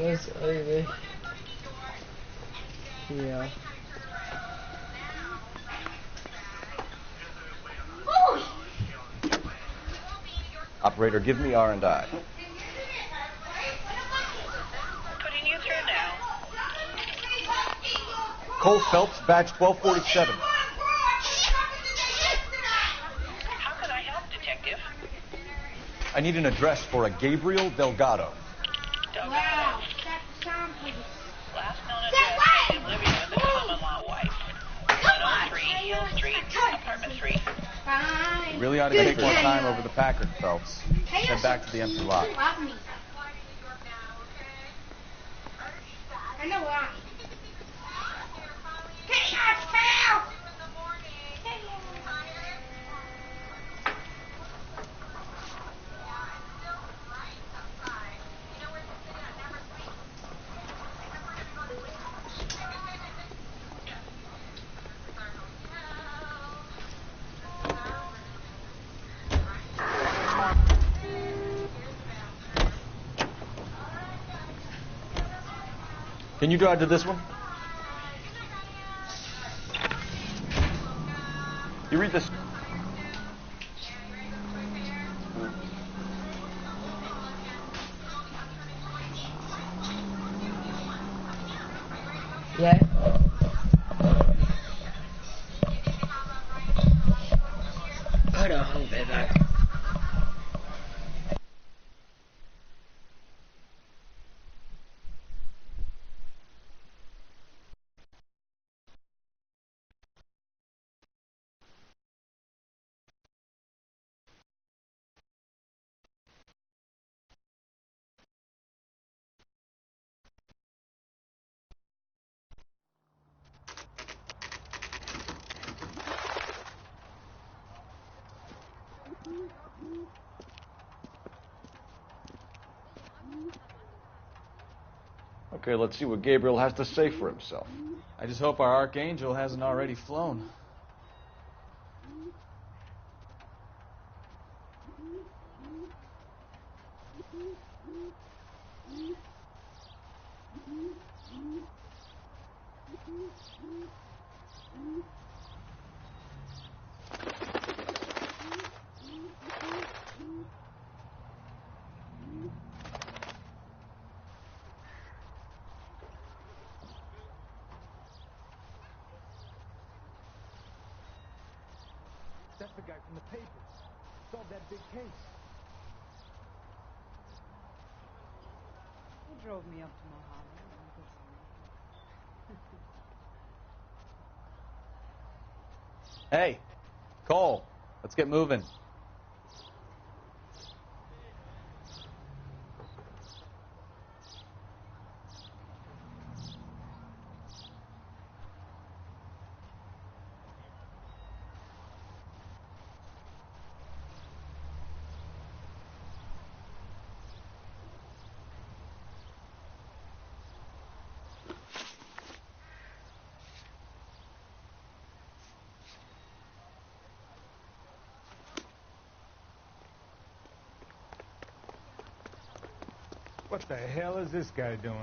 Yes, baby. Yeah. Operator, give me R&I. Putting you through now. Cole Phelps, badge 1247. How can I help, Detective? I need an address for a Gabriel Delgado. Delgado. Wow. Set the sound, please. Last known address was in living with a common-law wife. 103 Hill Street, apartment 3. Fine. You really ought to take more time over the Packard, Phelps. Head back to the empty lot. Love me. I know why. Get your tail! Can you drive to this one? You read this. Yeah. Hold on, baby. Okay, let's see what Gabriel has to say for himself. I just hope our archangel hasn't already flown. That's the guy from the papers. Solved that big case. He drove me up to Mojave. Hey, Cole, let's get moving. What the hell is this guy doing?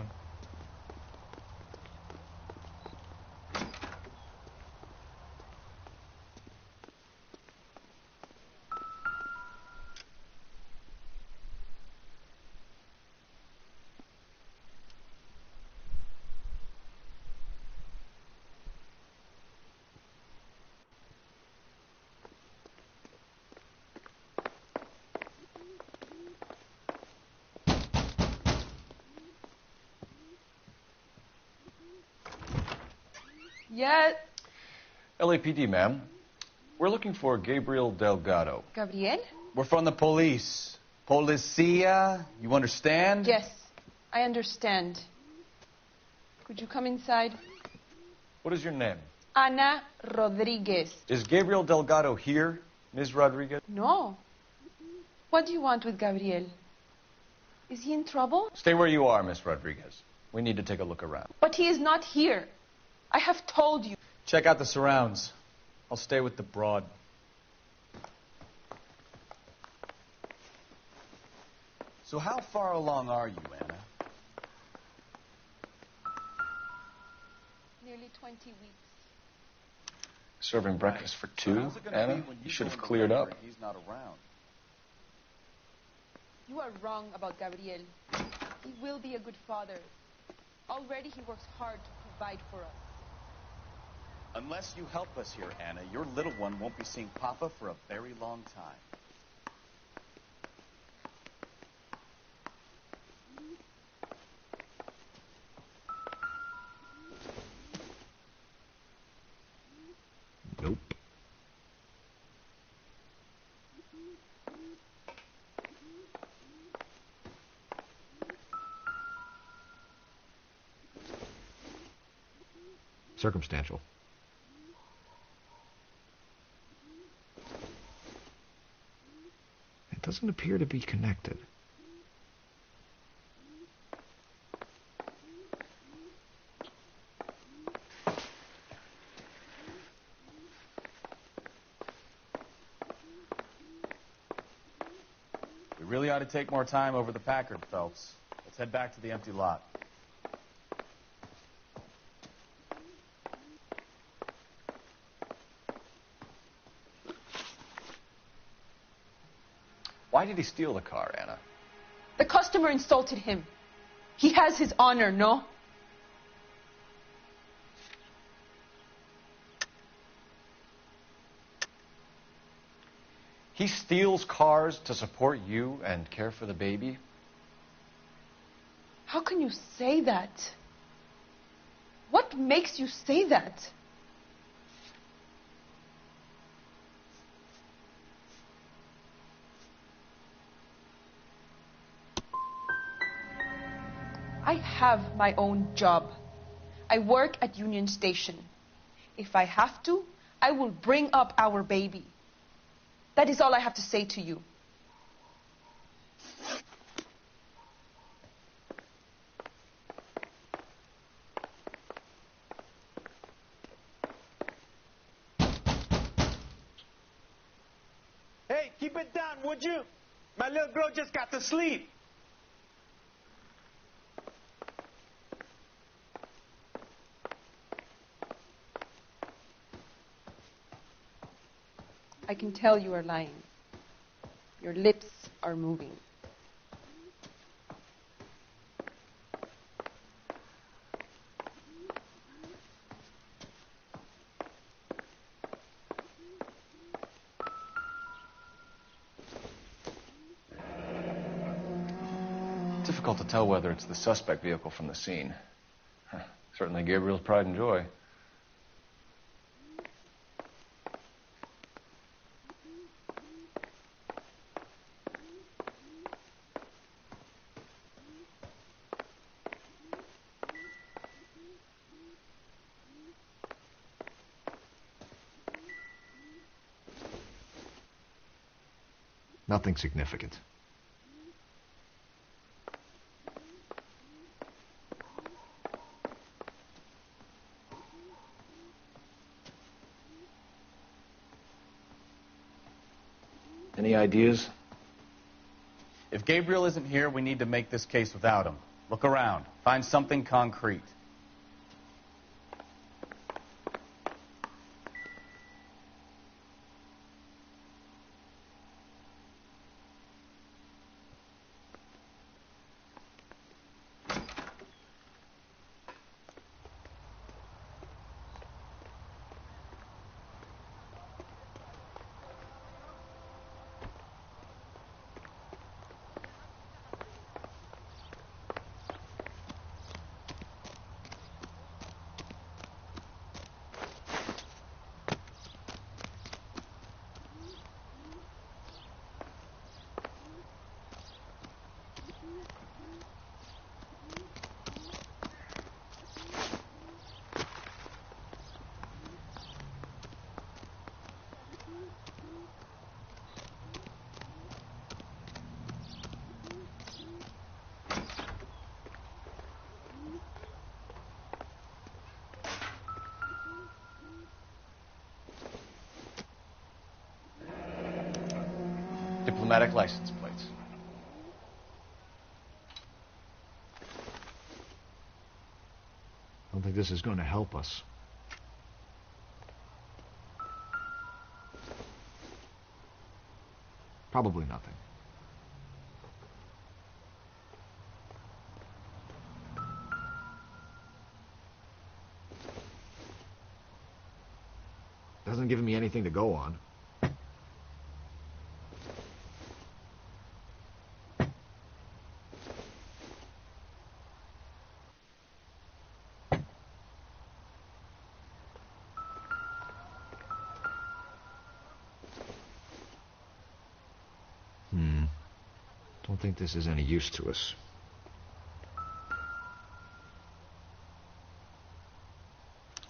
Yes. LAPD, ma'am. We're looking for Gabriel Delgado. Gabriel? We're from the police. Policia, you understand? Yes, I understand. Could you come inside? What is your name? Ana Rodriguez. Is Gabriel Delgado here, Ms. Rodriguez? No. What do you want with Gabriel? Is he in trouble? Stay where you are, Ms. Rodriguez. We need to take a look around. But he is not here. I have told you. Check out the surrounds. I'll stay with the broad. So how far along are you, Anna? only 20 weeks. Serving breakfast for two, How's it gonna Anna? be when You should go have into cleared labor up. and he's not around? You are wrong about Gabriel. He will be a good father. Already he works hard to provide for us. Unless you help us here, Anna, your little one won't be seeing Papa for a very long time. Nope. Circumstantial. It doesn't appear to be connected. We really ought to take more time over the Packard, Phelps. Let's head back to the empty lot. Why did he steal the car, Anna? The customer insulted him. He has his honor, no? He steals cars to support you and care for the baby? How can you say that? What makes you say that? I have my own job. I work at Union Station. If I have to, I will bring up our baby. That is all I have to say to you. Hey, keep it down, would you? My little girl just got to sleep. I can tell you are lying. Your lips are moving. Difficult to tell whether it's the suspect vehicle from the scene. Certainly Gabriel's pride and joy. Nothing significant. Any ideas? If Gabriel isn't here, we need to make this case without him. Look around. Find something concrete. Diplomatic license plates. I don't think this is going to help us. Probably nothing. Doesn't give me anything to go on. Don't think this is any use to us.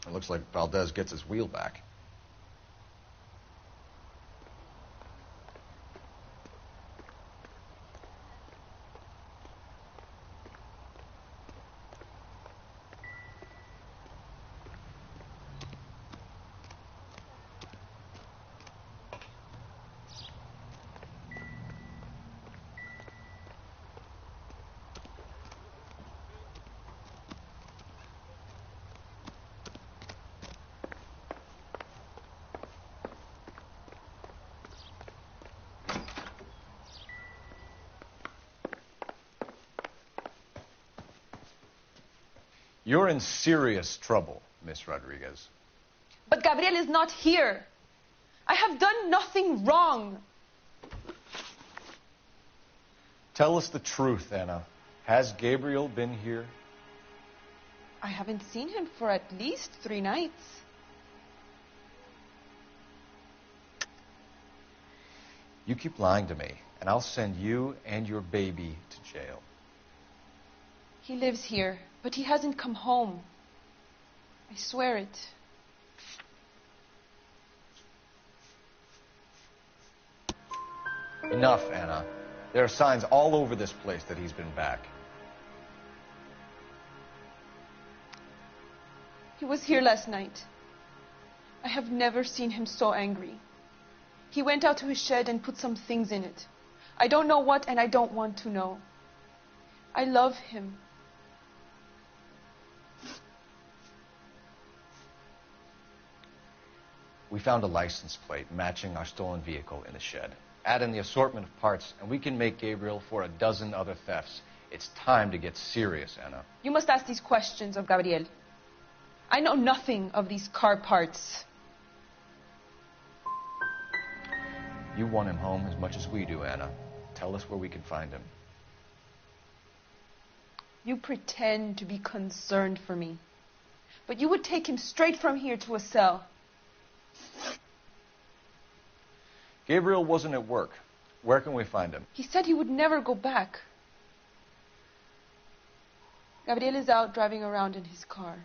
It looks like Valdez gets his wheel back. You're in serious trouble, Miss Rodriguez. But Gabriel is not here. I have done nothing wrong. Tell us the truth, Anna. Has Gabriel been here? I haven't seen him for at least 3 nights. You keep lying to me, and I'll send you and your baby to jail. He lives here, but he hasn't come home. I swear it. Enough, Anna. There are signs all over this place that he's been back. He was here last night. I have never seen him so angry. He went out to his shed and put some things in it. I don't know what, and I don't want to know. I love him. We found a license plate matching our stolen vehicle in the shed. Add in the assortment of parts, and we can make Gabriel for a dozen other thefts. It's time to get serious, Anna. You must ask these questions of Gabriel. I know nothing of these car parts. You want him home as much as we do, Anna. Tell us where we can find him. You pretend to be concerned for me, but you would take him straight from here to a cell. Gabriel wasn't at work. Where can we find him? He said he would never go back. Gabriel is out driving around in his car.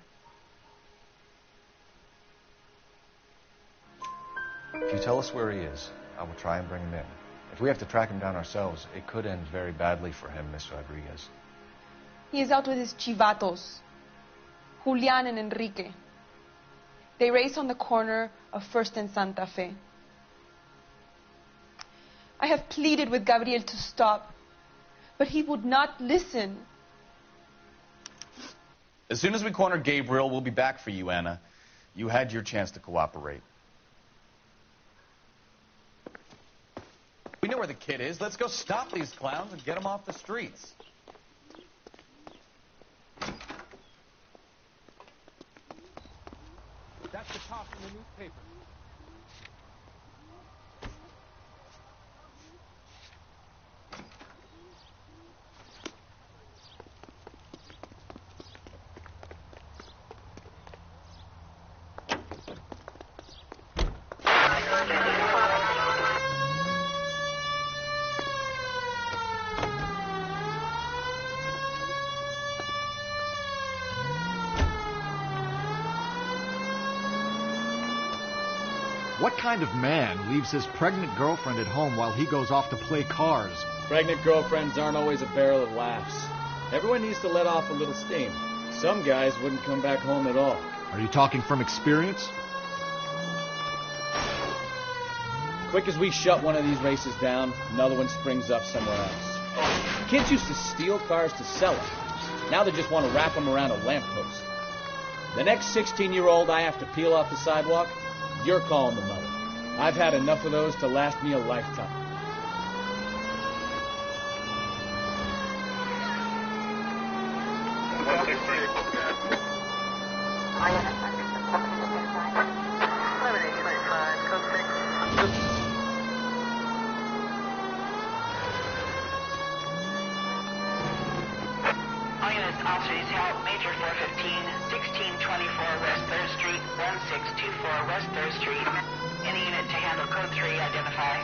If you tell us where he is, I will try and bring him in. If we have to track him down ourselves, it could end very badly for him, Miss Rodriguez. He is out with his chivatos, Julian and Enrique. They race on the corner of First and Santa Fe. I have pleaded with Gabriel to stop, but he would not listen. As soon as we corner Gabriel, we'll be back for you, Anna. You had your chance to cooperate. We know where the kid is. Let's go stop these clowns and get them off the streets. That's the talk in the newspaper. What kind of man leaves his pregnant girlfriend at home while he goes off to play cars? Pregnant girlfriends aren't always a barrel of laughs. Everyone needs to let off a little steam. Some guys wouldn't come back home at all. Are you talking from experience? Quick as we shut one of these races down, another one springs up somewhere else. Kids used to steal cars to sell them. Now they just want to wrap them around a lamppost. The next 16-year-old I have to peel off the sidewalk, you're calling the mother. I've had enough of those to last me a lifetime. Officers help Major 415, 1624 West 3rd Street, 1624 West 3rd Street. Any unit to handle code 3, identify.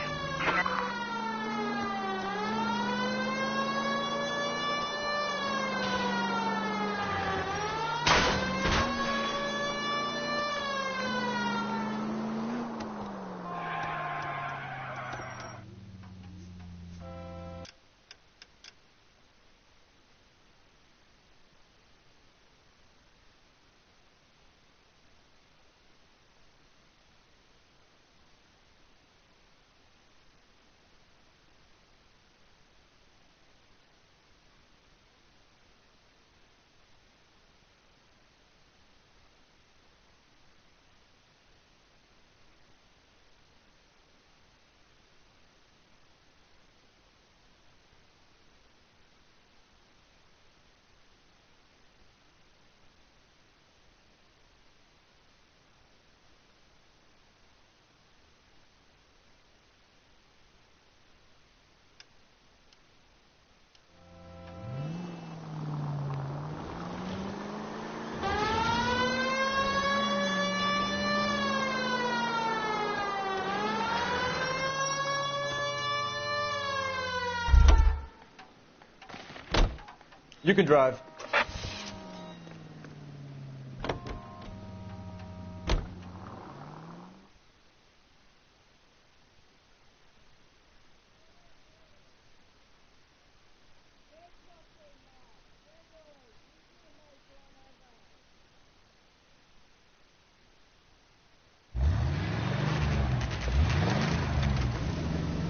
You can drive.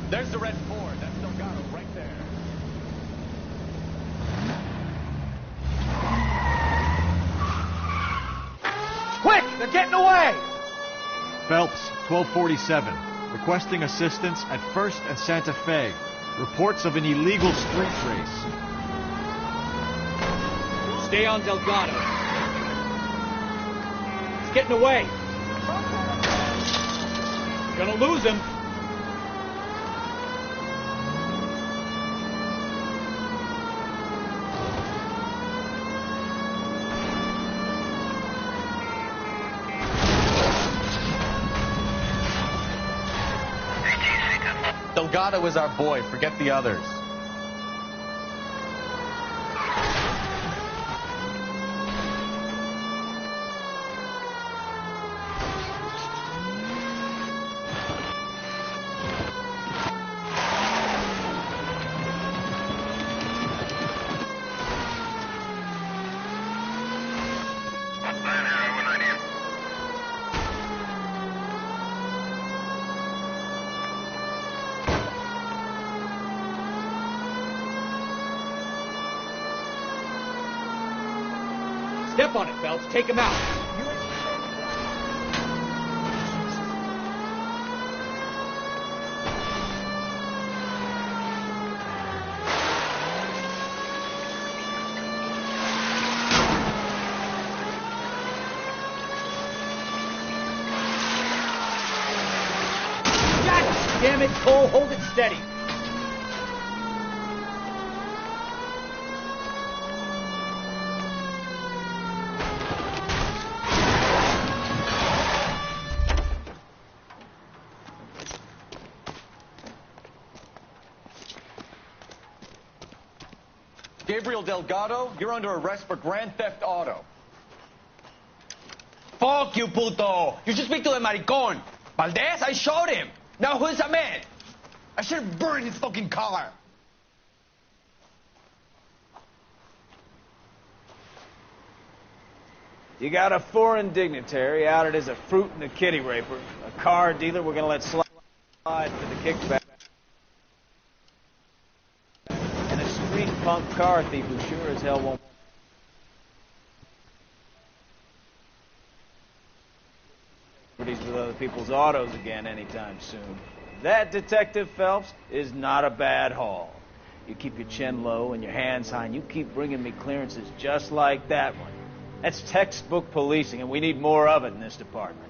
There's the red Ford. That's Delgado right there. Quick! They're getting away! Phelps, 1247. Requesting assistance at 1st and Santa Fe. Reports of an illegal street race. Stay on Delgado. He's getting away. Gonna lose him. Delgado is our boy. Forget the others. Step on it, Phelps. Take him out. God damn it, Cole. Hold it steady. Gabriel Delgado, you're under arrest for grand theft auto. Fuck you, puto. You should speak to the maricón. Valdez, I showed him. Now who's the man? I should have burned his fucking car. You got a foreign dignitary outed as a fruit and a kitty raper. A car dealer we're gonna let slide for the kickback. And a street punk car thief who sure as hell won't with other people's autos again anytime soon. That, Detective Phelps, is not a bad haul. You keep your chin low and your hands high, and you keep bringing me clearances just like that one. That's textbook policing, and we need more of it in this department.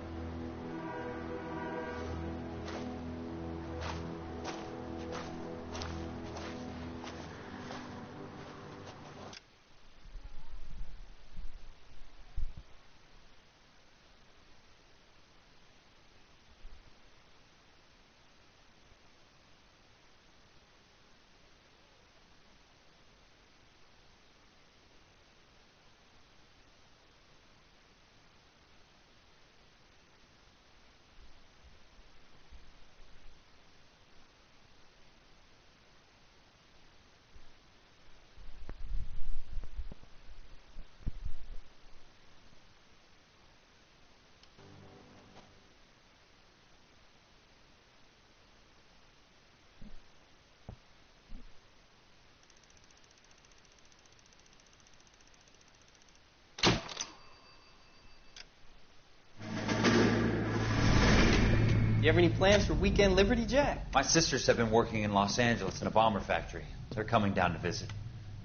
You have any plans for weekend Liberty, Jack? My sisters have been working in Los Angeles in a bomber factory. They're coming down to visit.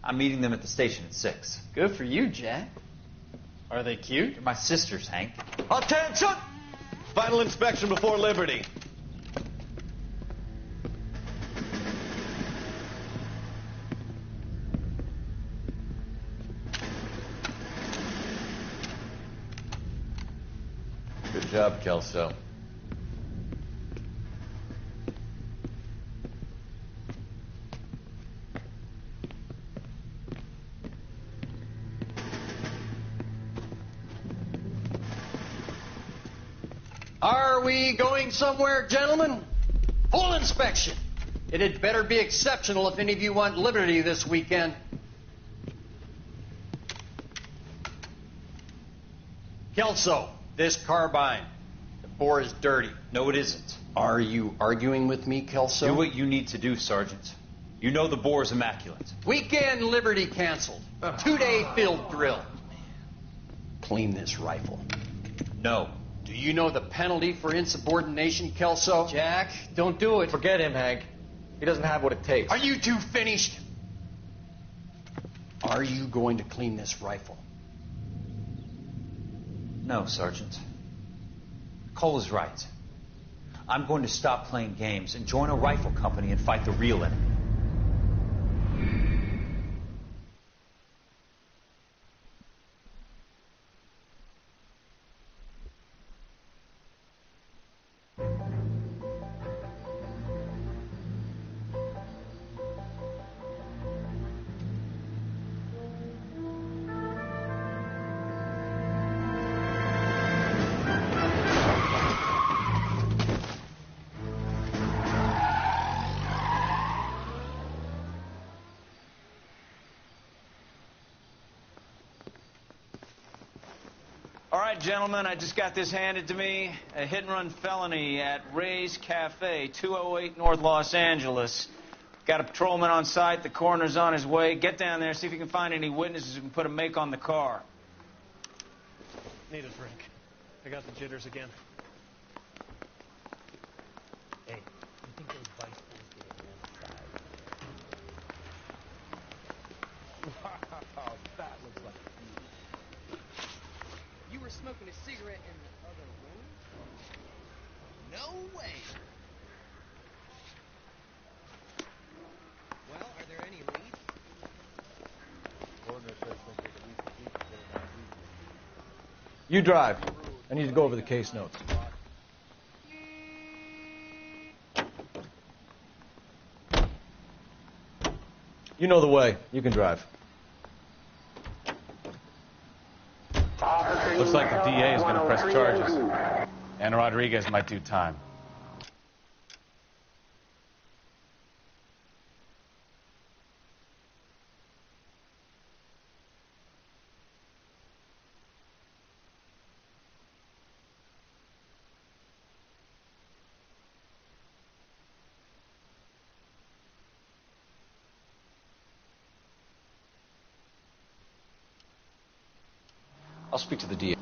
I'm meeting them at the station at 6. Good for you, Jack. Are they cute? They're my sisters, Hank. Attention! Final inspection before Liberty. Good job, Kelso. Are we going somewhere, gentlemen? Full inspection. It had better be exceptional if any of you want liberty this weekend. Kelso, this carbine. The bore is dirty. No, it isn't. Are you arguing with me, Kelso? Do what you need to do, Sergeant. You know the bore is immaculate. Weekend liberty canceled. 2-day field drill. Clean this rifle. No. Do you know the penalty for insubordination, Kelso? Jack, don't do it. Forget him, Hank. He doesn't have what it takes. Are you two finished? Are you going to clean this rifle? No, Sergeant. Cole is right. I'm going to stop playing games and join a rifle company and fight the real enemy. All right, gentlemen, I just got this handed to me. A hit-and-run felony at Ray's Cafe, 208 North Los Angeles. Got a patrolman on site. The coroner's on his way. Get down there, see if you can find any witnesses who can put a make on the car. Need a drink. I got the jitters again. Hey, you think those vice bulls get inside? Wow, that looks like you were smoking a cigarette in the other room? No way. Well, are there any leads? Coroner says they take at least a week to get an ID. You drive. I need to go over the case notes. You know the way. You can drive. Looks like the DA is going to press charges. And Rodriguez might do time. I'll speak to the DA.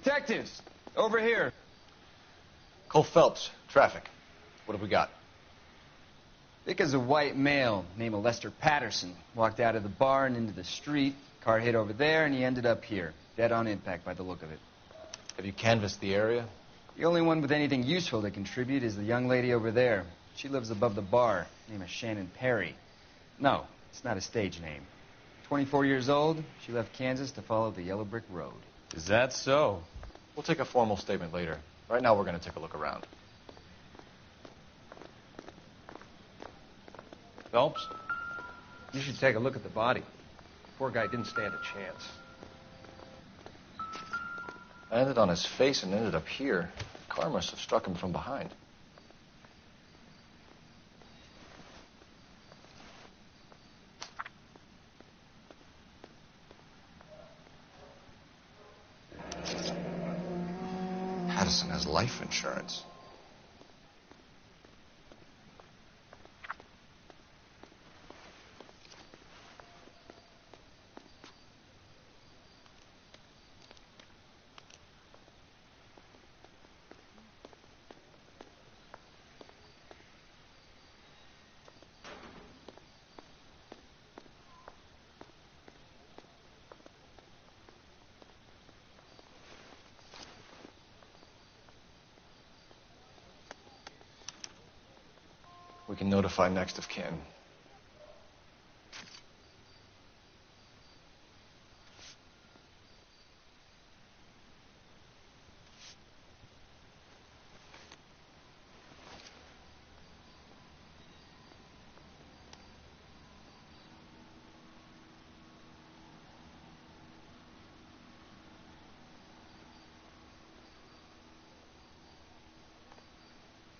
Detectives, over here. Cole Phelps, traffic. What have we got? Thick as a white male named Lester Patterson. Walked out of the bar and into the street. Car hit over there, and he ended up here. Dead on impact by the look of it. Have you canvassed the area? The only one with anything useful to contribute is the young lady over there. She lives above the bar. Name is Shannon Perry. No, it's not a stage name. 24 years old, she left Kansas to follow the Yellow Brick Road. Is that so? We'll take a formal statement later. Right now, we're going to take a look around. Phelps, you should take a look at the body. Poor guy didn't stand a chance. Landed on his face and ended up here. The car must have struck him from behind. Patterson has life insurance. We can notify next of kin.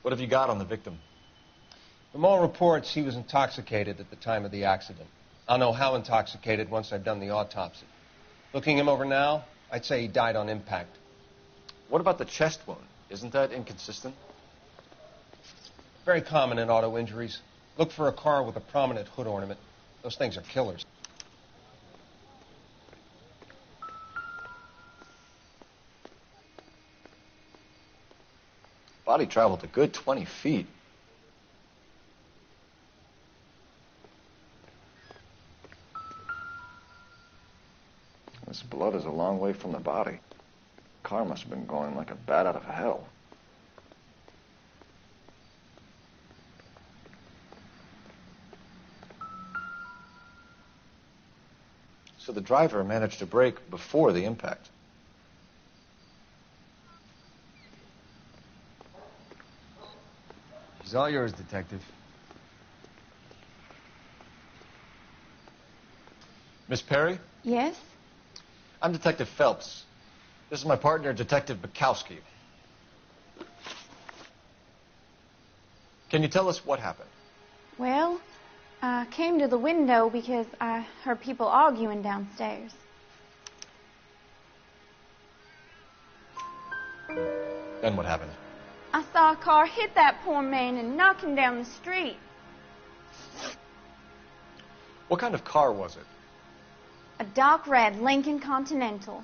What have you got on the victim? From all reports, he was intoxicated at the time of the accident. I'll know how intoxicated once I've done the autopsy. Looking him over now, I'd say he died on impact. What about the chest wound? Isn't that inconsistent? Very common in auto injuries. Look for a car with a prominent hood ornament. Those things are killers. Body traveled a good 20 feet. This blood is a long way from the body. The car must have been going like a bat out of hell. So the driver managed to brake before the impact. She's all yours, Detective. Miss Perry? Yes? I'm Detective Phelps. This is my partner, Detective Bukowski. Can you tell us what happened? Well, I came to the window because I heard people arguing downstairs. Then what happened? I saw a car hit that poor man and knock him down the street. What kind of car was it? A dark red Lincoln Continental.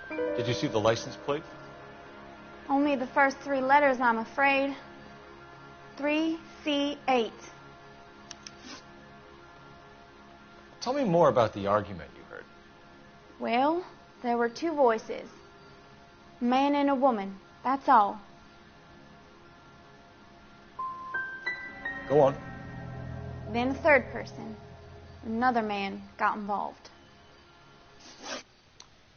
Did you see the license plate? Only the first three letters, I'm afraid. 3C8. Tell me more about the argument you heard. Well, there were two voices. A man and a woman. That's all. Go on. Then a third person. Another man got involved.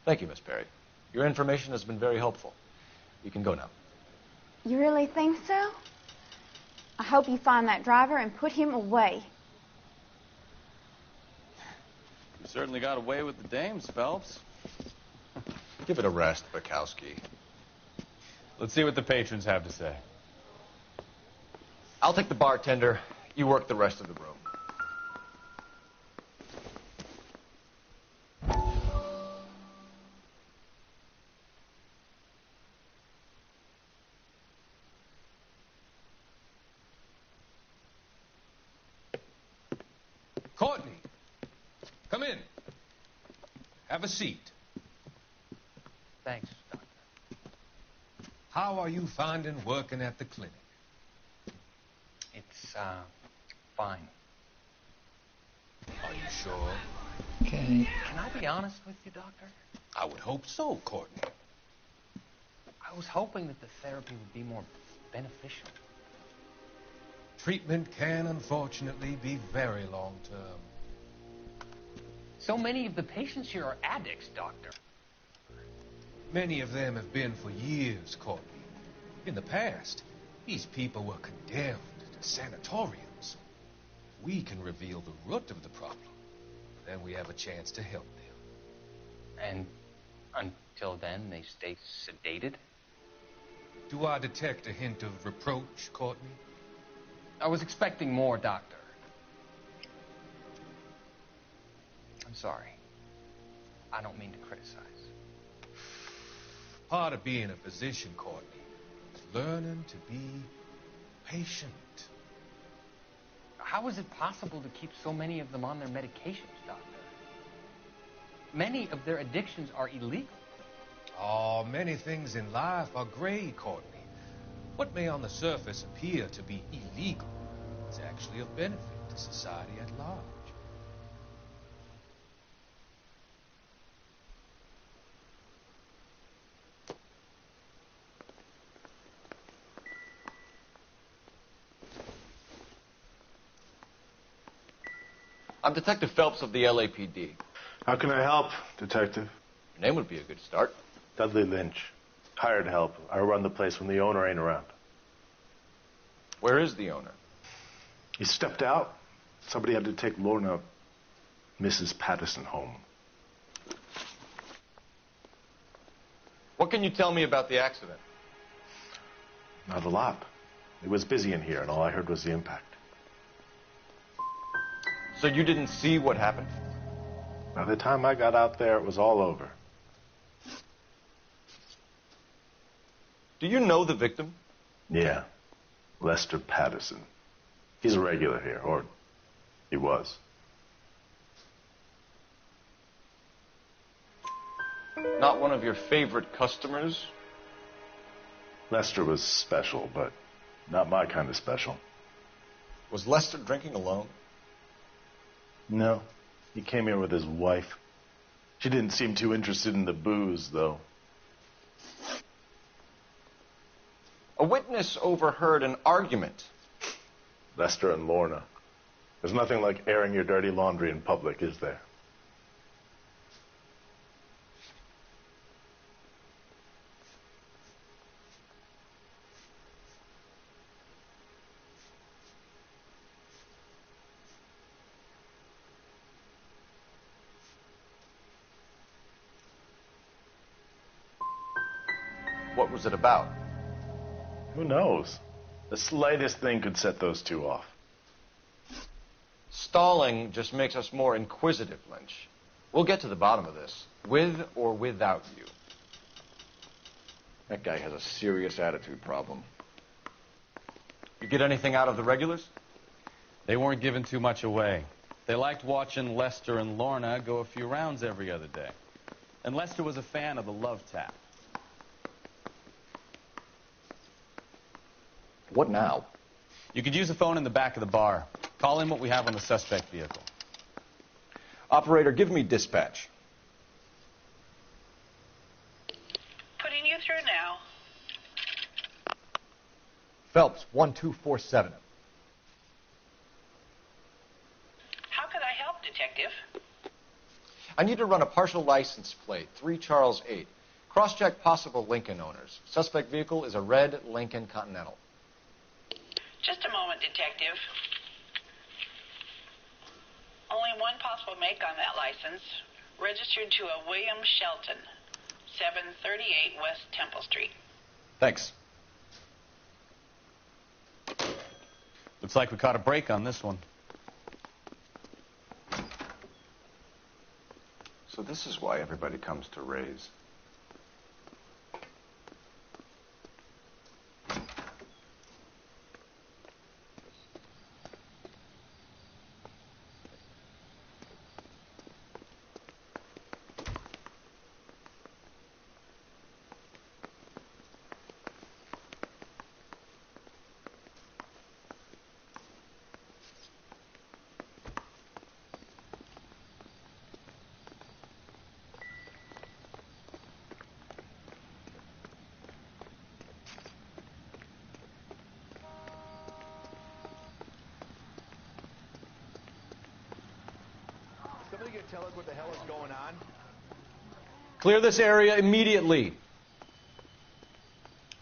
Thank you, Miss Perry. Your information has been very helpful. You can go now. You really think so? I hope you find that driver and put him away. You certainly got away with the dames, Phelps. Give it a rest, Bukowski. Let's see what the patrons have to say. I'll take the bartender. You work the rest of the room. Courtney, come in. Have a seat. Thanks, Doctor. How are you finding working at the clinic? It's, fine. Are you sure? Can I be honest with you, Doctor? I would hope so, Courtney. I was hoping that the therapy would be more beneficial. Treatment can, unfortunately, be very long-term. So many of the patients here are addicts, Doctor. Many of them have been for years, Courtney. In the past, these people were condemned to sanatoriums. We can reveal the root of the problem. Then we have a chance to help them. And until then, they stay sedated? Do I detect a hint of reproach, Courtney? I was expecting more, Doctor. I'm sorry. I don't mean to criticize. Part of being a physician, Courtney, is learning to be patient. How is it possible to keep so many of them on their medications, Doctor? Many of their addictions are illegal. Oh, many things in life are gray, Courtney. What may on the surface appear to be illegal is actually of benefit to society at large. I'm Detective Phelps of the LAPD. How can I help, Detective? Your name would be a good start. Dudley Lynch. Hired help. I run the place when the owner ain't around. Where is the owner? He stepped out. Somebody had to take Lorna, Mrs. Patterson, home. What can you tell me about the accident? Not a lot. It was busy in here, and all I heard was the impact. So you didn't see what happened? By the time I got out there, it was all over. Do you know the victim? Yeah. Lester Patterson. He's a regular here, or he was. Not one of your favorite customers? Lester was special, but not my kind of special. Was Lester drinking alone? No. He came here with his wife. She didn't seem too interested in the booze, though. A witness overheard an argument. Lester and Lorna. There's nothing like airing your dirty laundry in public, is there? What was it about? Who knows? The slightest thing could set those two off. Stalling just makes us more inquisitive, Lynch. We'll get to the bottom of this, with or without you. That guy has a serious attitude problem. You get anything out of the regulars? They weren't giving too much away. They liked watching Lester and Lorna go a few rounds every other day. And Lester was a fan of the love tap. What now? You could use the phone in the back of the bar. Call in what we have on the suspect vehicle. Operator, give me dispatch. Putting you through now. Phelps, 1247. How could I help, Detective? I need to run a partial license plate, 3 Charles 8. Cross-check possible Lincoln owners. Suspect vehicle is a red Lincoln Continental. Just a moment, Detective. Only one possible make on that license. Registered to a William Shelton, 738 West Temple Street. Thanks. Looks like we caught a break on this one. So this is why everybody comes to Ray's. tell us what the hell is going on? Clear this area immediately.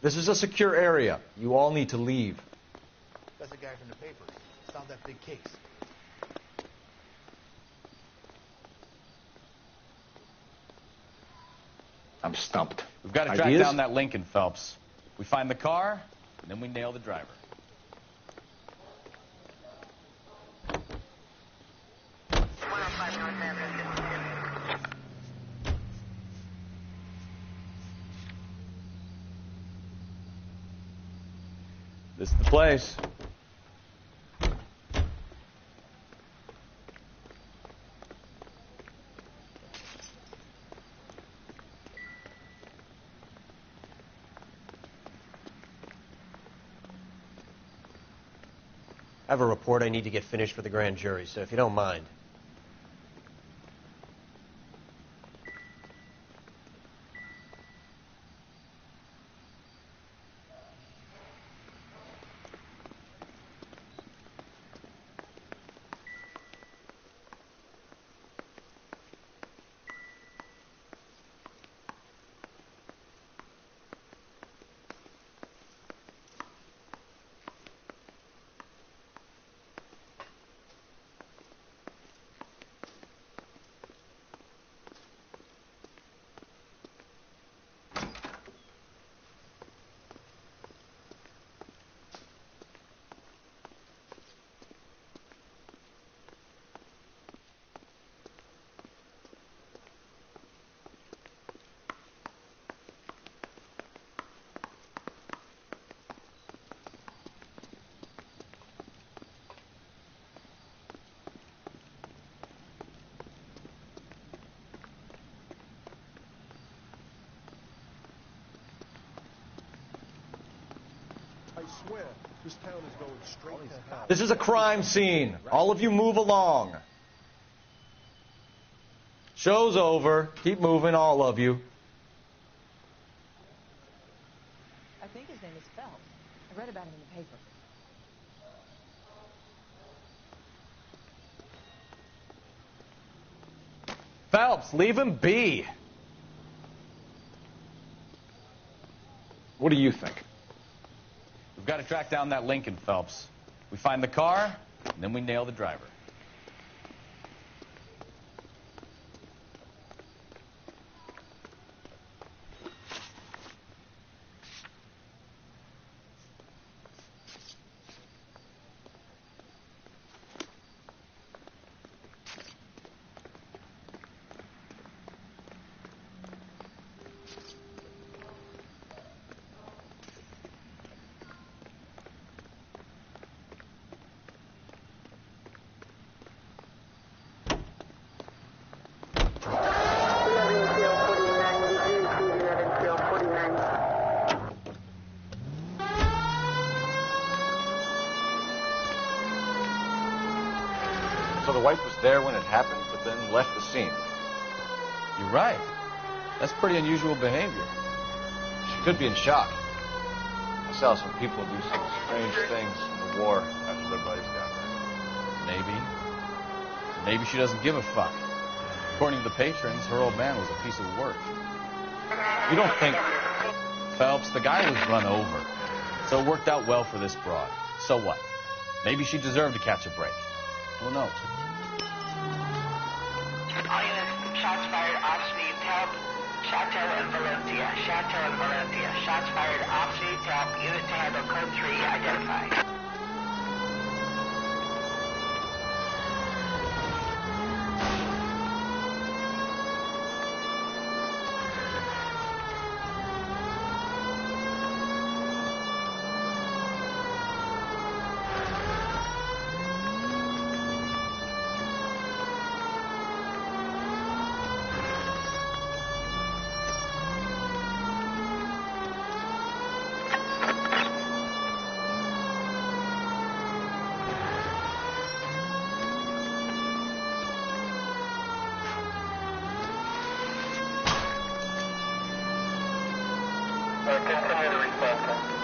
This is a secure area. You all need to leave. That's the guy from the paper. Solved that big case. I'm stumped. We've got to track Ideas? down that Lincoln, Phelps. We find the car, and then we nail the driver. This is the place. I have a report I need to get finished for the grand jury, so if you don't mind. I swear, this town is going straight to hell. This is a crime scene. All of you move along. Show's over. Keep moving, all of you. I think his name is Phelps. I read about him in the paper. Phelps, leave him be. What do you think? We've got to track down that Lincoln, Phelps. We find the car, and then we nail the driver. So the wife was there when it happened, but then left the scene. You're right. That's pretty unusual behavior. She could be in shock. I saw some people do some strange things in the war after their buddies got hurt. Maybe. Maybe she doesn't give a fuck. According to the patrons, her old man was a piece of work. You don't think... Phelps, the guy was run over. So it worked out well for this broad. So what? Maybe she deserved to catch a break. Who knows? All units, shots fired off speed to help. Chateau and Valencia. Chateau and Valencia. Shots fired off speed to help. Unit to handle code 3 identified. Continue to respond.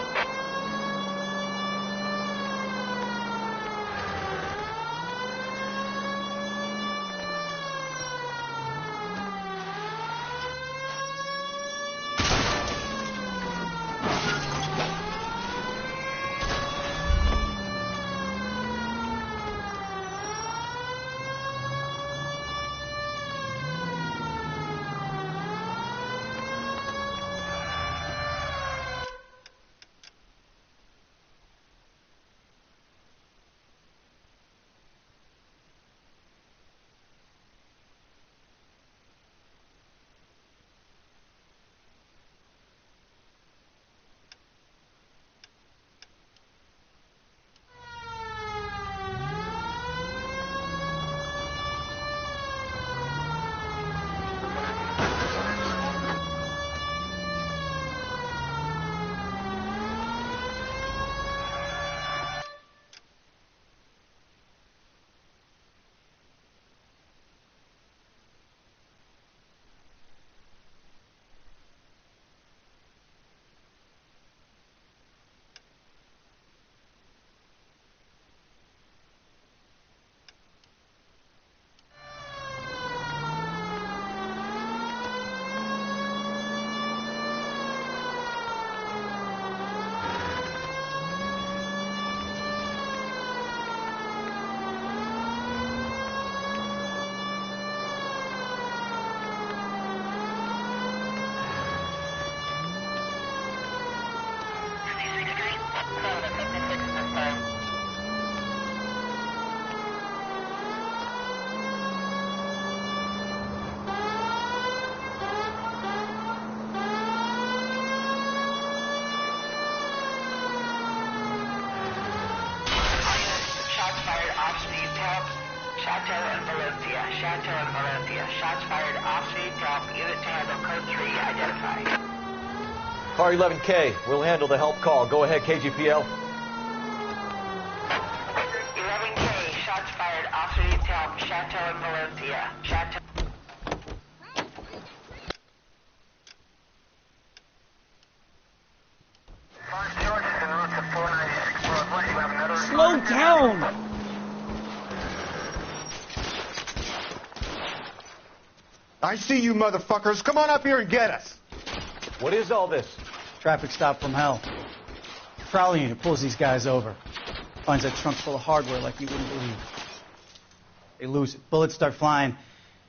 Chateau and Valencia. Chateau and Valencia. Shots fired off street to help. Unit to handle code 3 identified. Car 11K, we'll handle the help call. Go ahead, KGPL. 11K. Shots fired off street to help. Chateau and Valencia. Chateau. Slow down! I see you motherfuckers. Come on up here and get us. What is all this? Traffic stop from hell. Prowler unit pulls these guys over. Finds a trunk full of hardware like you wouldn't believe. They lose it. Bullets start flying,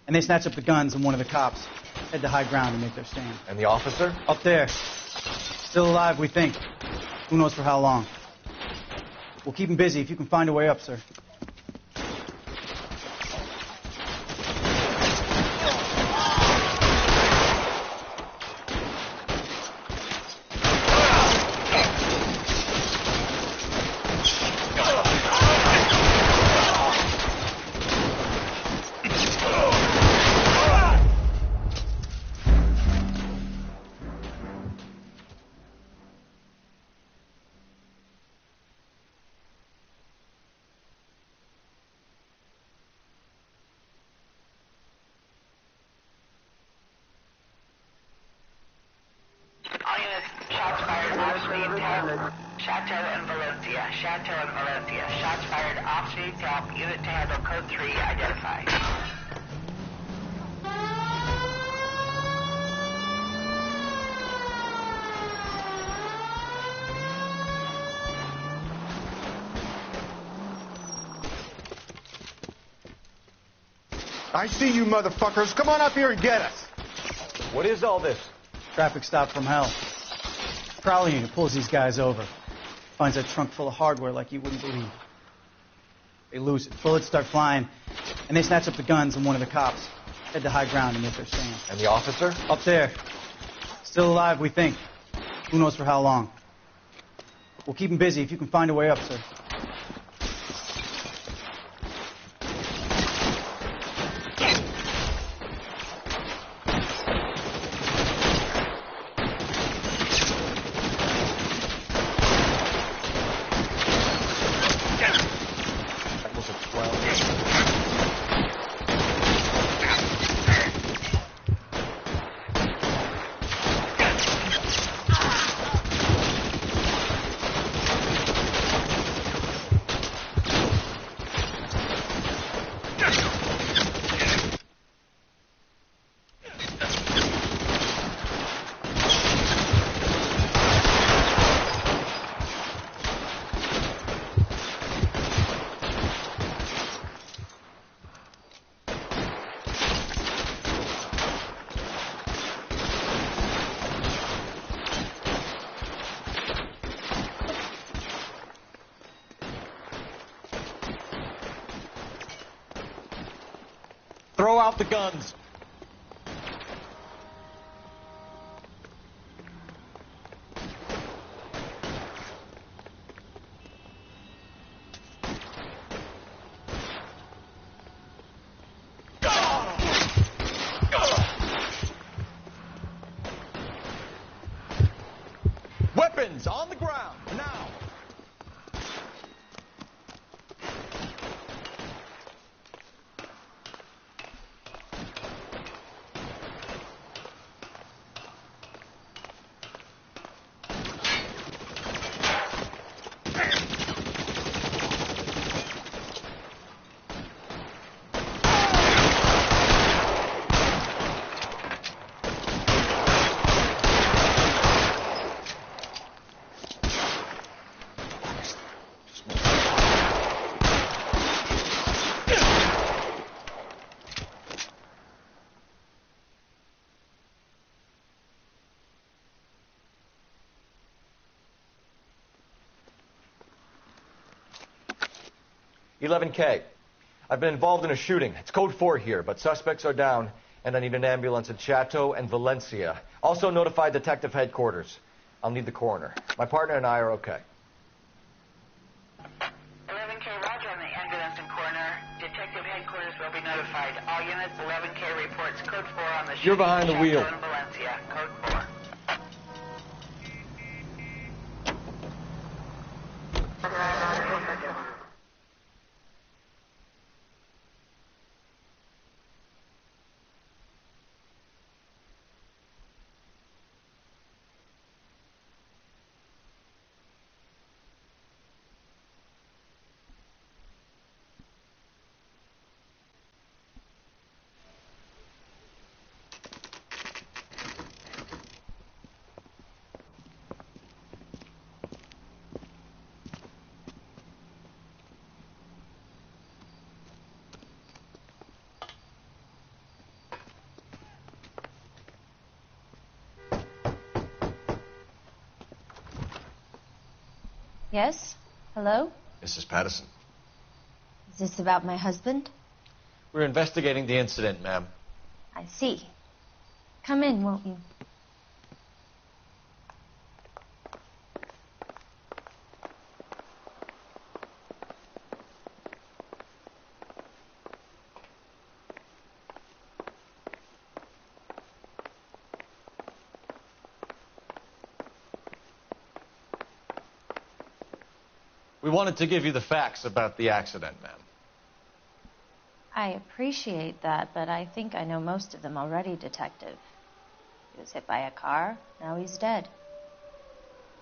and they snatch up the guns and one of the cops. Head to high ground and make their stand. And the officer? Up there. Still alive, we think. Who knows for how long. We'll keep him busy if you can find a way up, sir. Chateau and Valencia. Chateau and Valencia. Shots fired off street to help. Unit to handle code 3 identified. I see you motherfuckers. Come on up here and get us. What is all this? Traffic stop from hell. Prowler unit pulls these guys over. Finds a trunk full of hardware like you wouldn't believe. They lose it. Bullets start flying, and they snatch up the guns and one of the cops. Head to high ground and make their stand. And the officer? Up there. Still alive, we think. Who knows for how long. We'll keep him busy if you can find a way up, sir. Throw out the guns. Weapons on the ground, now. $11K. I've been involved in a shooting. It's code 4 here, but suspects are down, and I need an ambulance in Chateau and Valencia. Also notify detective headquarters. I'll need the coroner. My partner and I are okay. 11K, roger on the ambulance and coroner. Detective headquarters. code 4 on the You're behind the wheel. Chateau in Valencia, code 4. Yes? Hello? Mrs. Patterson. Is this about my husband? We're investigating the incident, ma'am. I see. Come in, won't you? We wanted to give you the facts about the accident, ma'am. I appreciate that, but I think I know most of them already, Detective. He was hit by a car, now he's dead.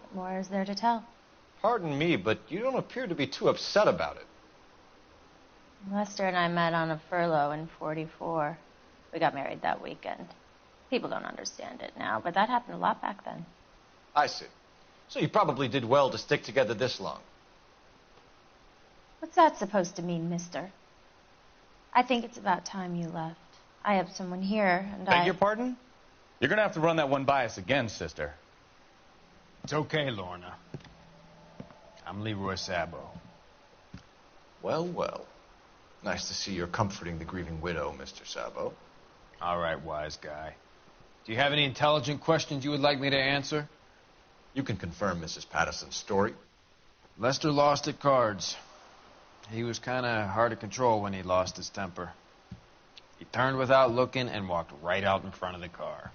What more is there to tell? Pardon me, but you don't appear to be too upset about it. Lester and I met on a furlough in '44. We got married that weekend. People don't understand it now, but that happened a lot back then. I see. So you probably did well to stick together this long. What's that supposed to mean, mister? I think it's about time you left. I have someone here, and Beg your pardon? You're going to have to run that one by us again, sister. It's okay, Lorna. I'm Leroy Sabo. Well, well. Nice to see you're comforting the grieving widow, Mr. Sabo. All right, wise guy. Do you have any intelligent questions you would like me to answer? You can confirm Mrs. Patterson's story. Lester lost at cards. He was kind of hard to control when he lost his temper. He turned without looking and walked right out in front of the car.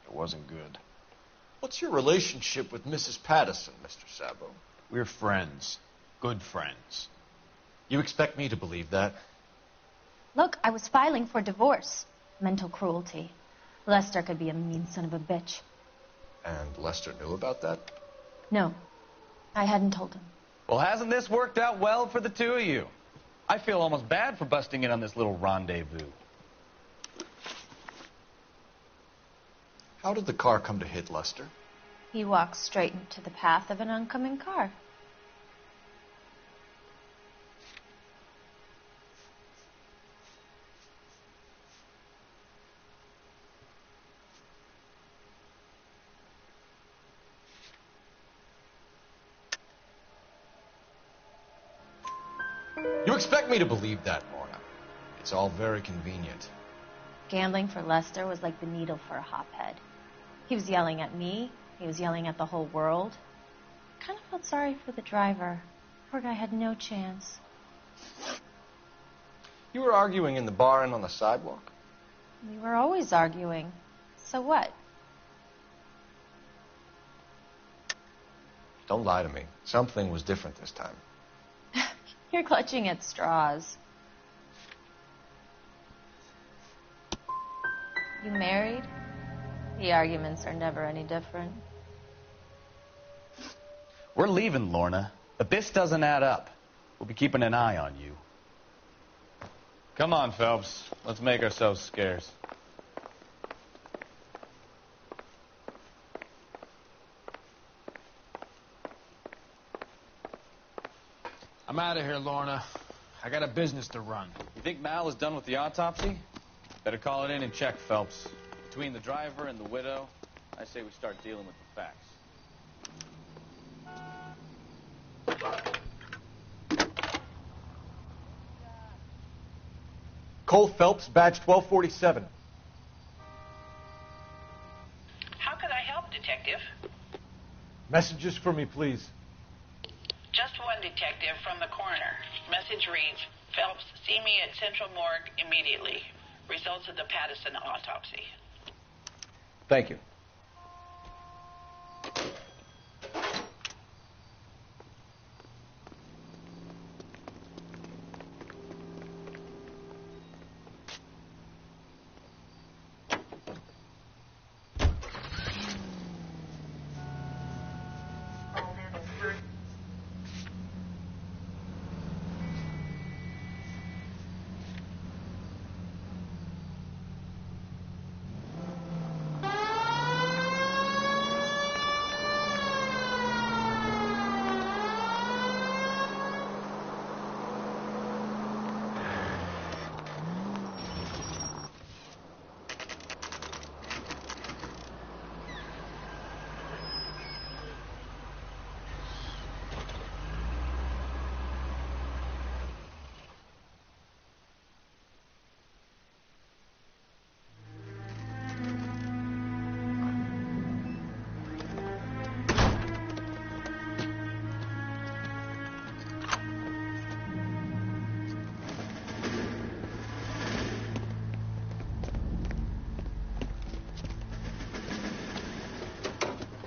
It wasn't good. What's your relationship with Mrs. Patterson, Mr. Sabo? We're friends. Good friends. You expect me to believe that? Look, I was filing for divorce. Mental cruelty. Lester could be a mean son of a bitch. And Lester knew about that? No, I hadn't told him. Well, hasn't this worked out well for the two of you? I feel almost bad for busting in on this little rendezvous. How did the car come to hit Lester? He walked straight into the path of an oncoming car. You expect me to believe that, Lorna. It's all very convenient. Gambling for Lester was like the needle for a hophead. He was yelling at me. He was yelling at the whole world. I kind of felt sorry for the driver. Poor guy had no chance. You were arguing in the bar and on the sidewalk? We were always arguing. So what? Don't lie to me. Something was different this time. You're clutching at straws. You married? The arguments are never any different. We're leaving, Lorna, but this doesn't add up. We'll be keeping an eye on you. Come on, Phelps. Let's make ourselves scarce. I'm out of here, Lorna. I got a business to run. You think Mal is done with the autopsy? Better call it in and check, Phelps. Between the driver and the widow, I say we start dealing with the facts. Cole Phelps, badge 1247. How could I help, Detective? Messages for me, please. Just one detective from the coroner. Message reads, Phelps, see me at Central Morgue immediately. Results of the Pattison autopsy. Thank you.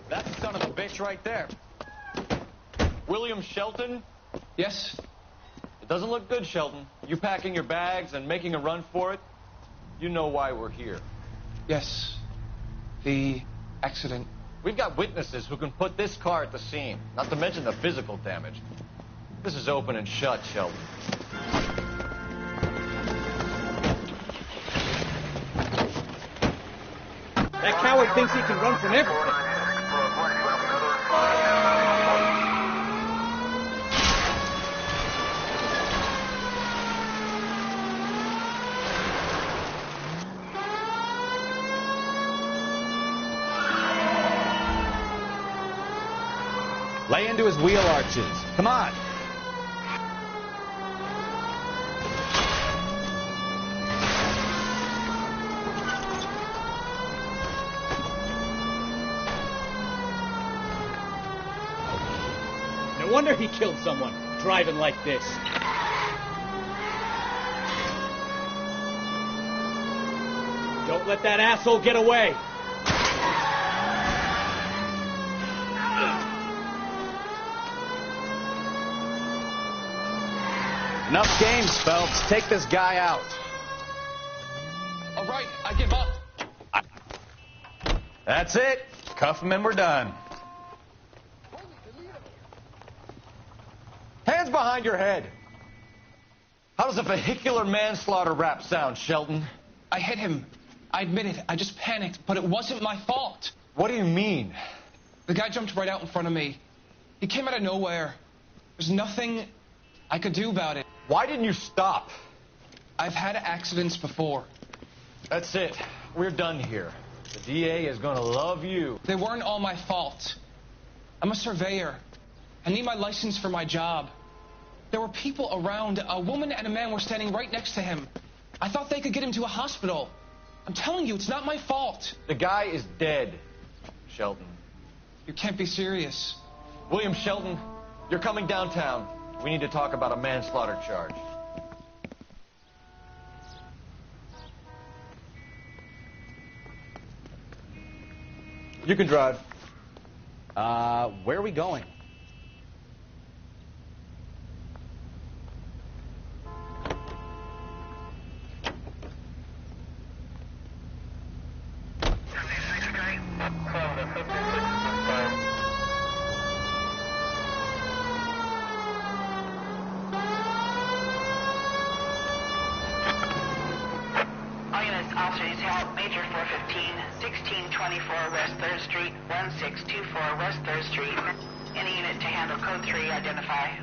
That's the son of a bitch right there. William Shelton? Yes? It doesn't look good, Shelton. You packing your bags and making a run for it? You know why we're here. Yes. The accident. We've got witnesses who can put this car at the scene, not to mention the physical damage. This is open and shut, Shelton. That coward thinks he can run from everything. Lay into his wheel arches. Come on. No wonder he killed someone, driving like this. Don't let that asshole get away. Enough games, Phelps. Take this guy out. All right, I give up. That's it. Cuff him and we're done. Hands behind your head. How does a vehicular manslaughter rap sound, Shelton? I hit him. I admit it. I just panicked, but it wasn't my fault. What do you mean? The guy jumped right out in front of me. He came out of nowhere. There's nothing I could do about it. Why didn't you stop? I've had accidents before. That's it. We're done here. The DA is going to love you. They weren't all my fault. I'm a surveyor. I need my license for my job. There were people around. A woman and a man were standing right next to him. I thought they could get him to a hospital. I'm telling you, it's not my fault. The guy is dead, Shelton. You can't be serious. William Shelton, you're coming downtown. We need to talk about a manslaughter charge. You can drive. Where are we going? Officers help Major 415, 1624 West 3rd Street, 1624 West 3rd Street. Any unit to handle code 3, identify.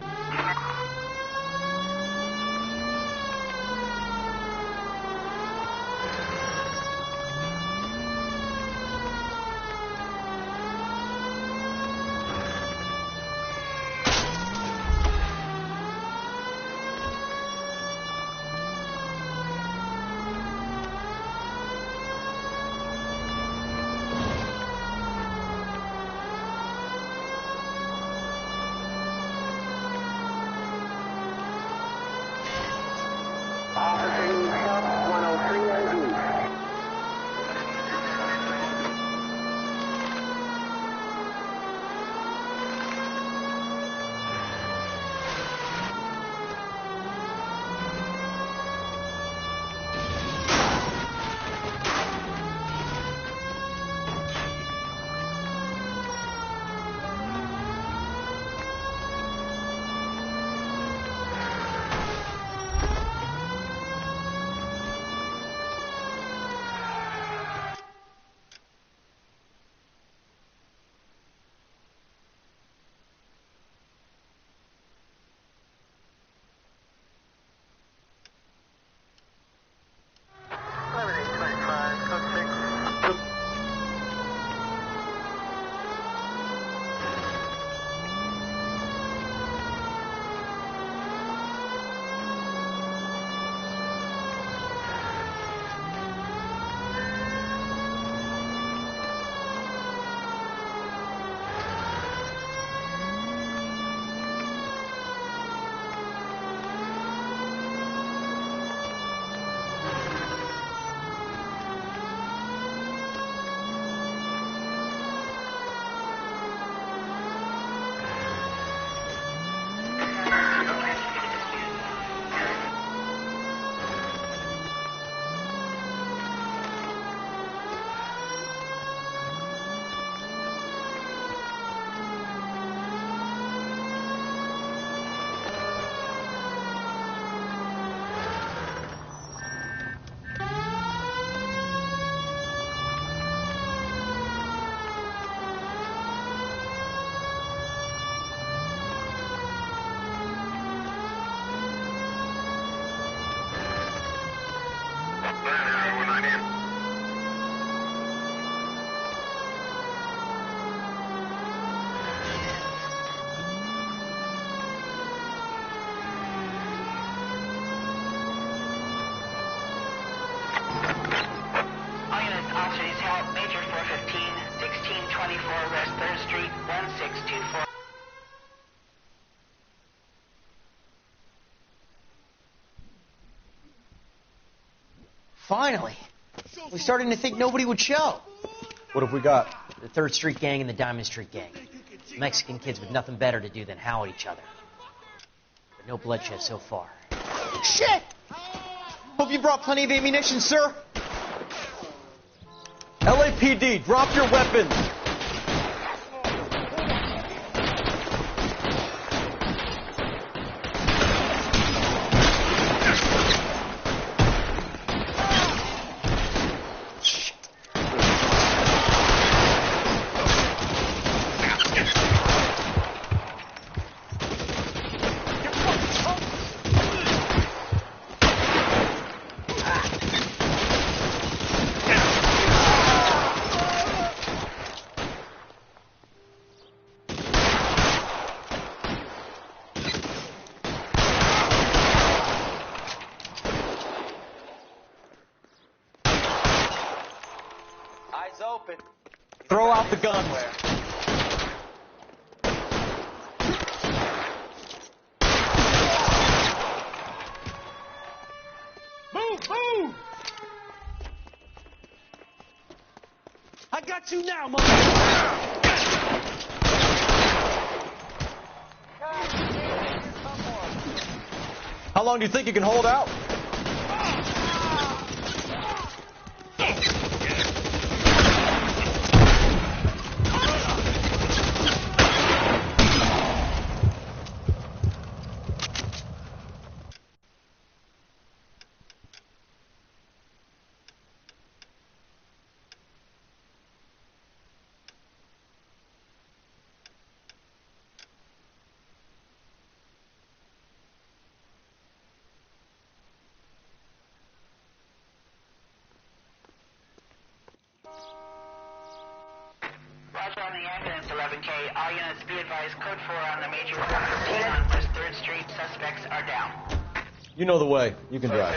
1624 West 3rd Street, 1624. Finally. We're starting to think nobody would show. What have we got? The 3rd Street Gang and the Diamond Street Gang. Mexican kids with nothing better to do than howl at each other. But no bloodshed so far. Shit! Hope you brought plenty of ammunition, sir. LAPD, drop your weapons! Open. Throw out the guns. Move, move! I got you now, How long do you think you can hold out? Roger on the ambulance, 11K. All units be advised, code 4 on the major 415 on West 3rd Street. Suspects are down. You know the way. You can drive.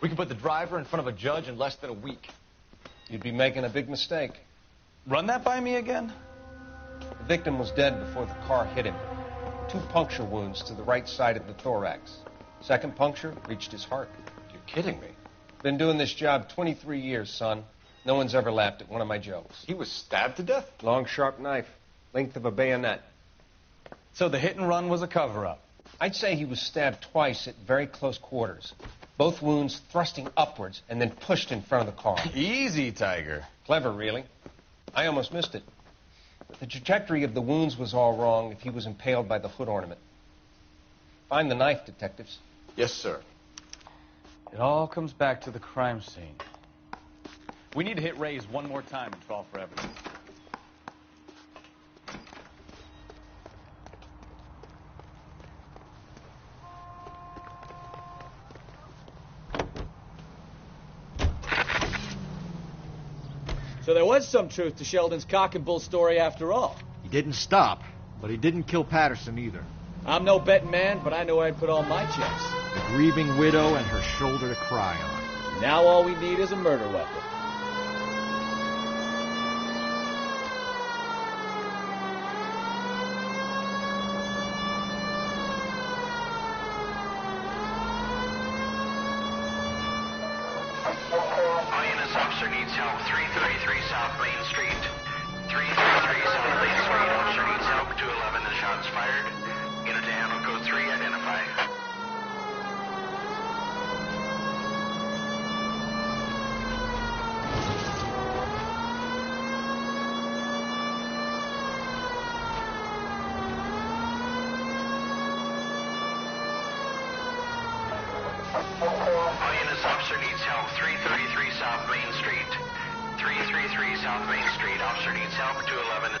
We can put the driver in front of a judge in less than a week. You'd be making a big mistake. Run that by me again? The victim was dead before the car hit him. 2 puncture wounds to the right side of the thorax. Second puncture reached his heart. You're kidding me. Been doing this job 23 years, son. No one's ever laughed at one of my jokes. He was stabbed to death? Long, sharp knife. Length of a bayonet. So the hit and run was a cover-up? I'd say he was stabbed twice at very close quarters. Both wounds thrusting upwards and then pushed in front of the car. Easy, Tiger. Clever, really. I almost missed it. But the trajectory of the wounds was all wrong if he was impaled by the hood ornament. Find the knife, detectives. Yes, sir. It all comes back to the crime scene. We need to hit Ray's one more time and call for evidence. So there was some truth to Sheldon's cock and bull story after all. He didn't stop, but he didn't kill Patterson either. I'm no betting man, but I know where I'd put all my chips. A grieving widow and her shoulder to cry on. Now all we need is a murder weapon. All units, officer needs help. 333 South Main Street. 333 South Main Street. Officer needs help. 211, the shots fired. Unit to handle code 3, identify. All units, officer needs help. 333 South Main Street. 333 South Main Street. Officer needs help. 211.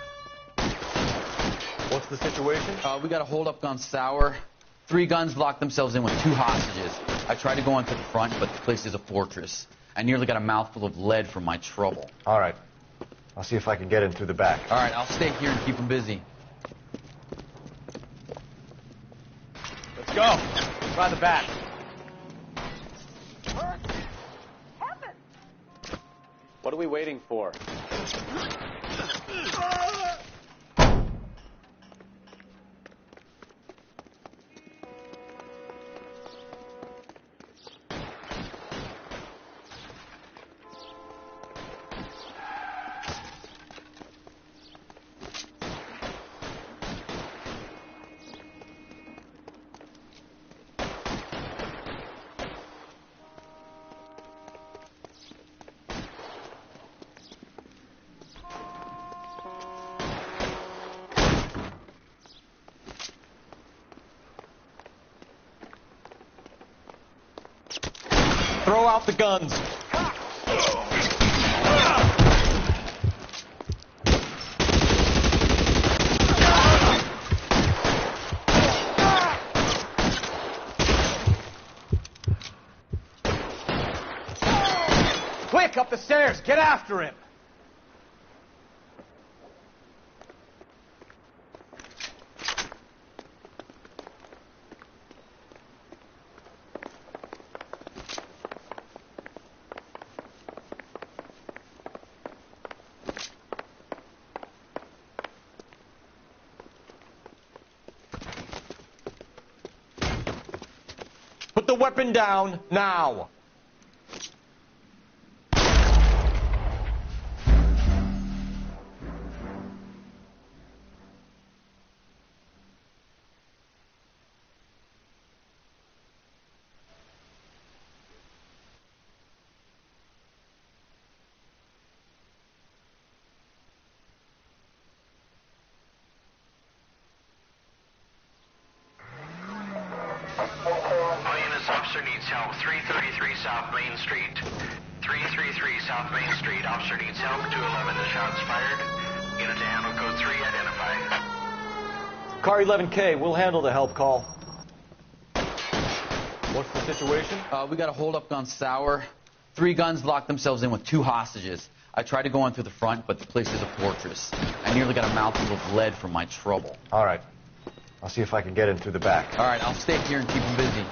What's the situation? We got a holdup gone sour. 3 guns locked themselves in with 2 hostages. I tried to go onto the front, but the place is a fortress. I nearly got a mouthful of lead from my trouble. All right. I'll see if I can get in through the back. All right, I'll stay here and keep them busy. Let's go. Try the back. What are we waiting for? Throw out the guns. Quick, up the stairs. Get after him. Put the weapon down now. All units, officer needs help. 333 South Main Street. 333 South Main Street. Officer needs help. 211. The shots fired. Unit to handle code 3 identified. Car 11K, we'll handle the help call. What's the situation? We got a holdup gone sour. 3 guns locked themselves in with 2 hostages. I tried to go on through the front, but the place is a fortress. I nearly got a mouthful of lead from my trouble. All right. I'll see if I can get in through the back. All right, I'll stay here and keep them busy.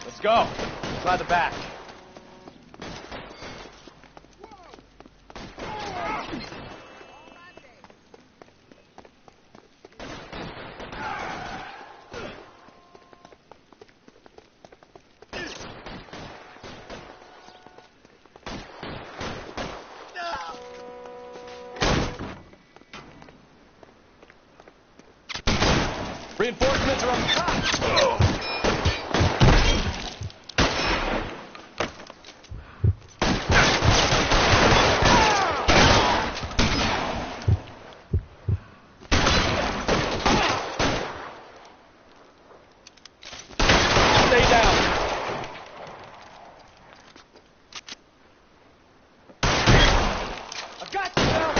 Let's go. Try the back. Reinforcements are up top. Stay down. I got you now.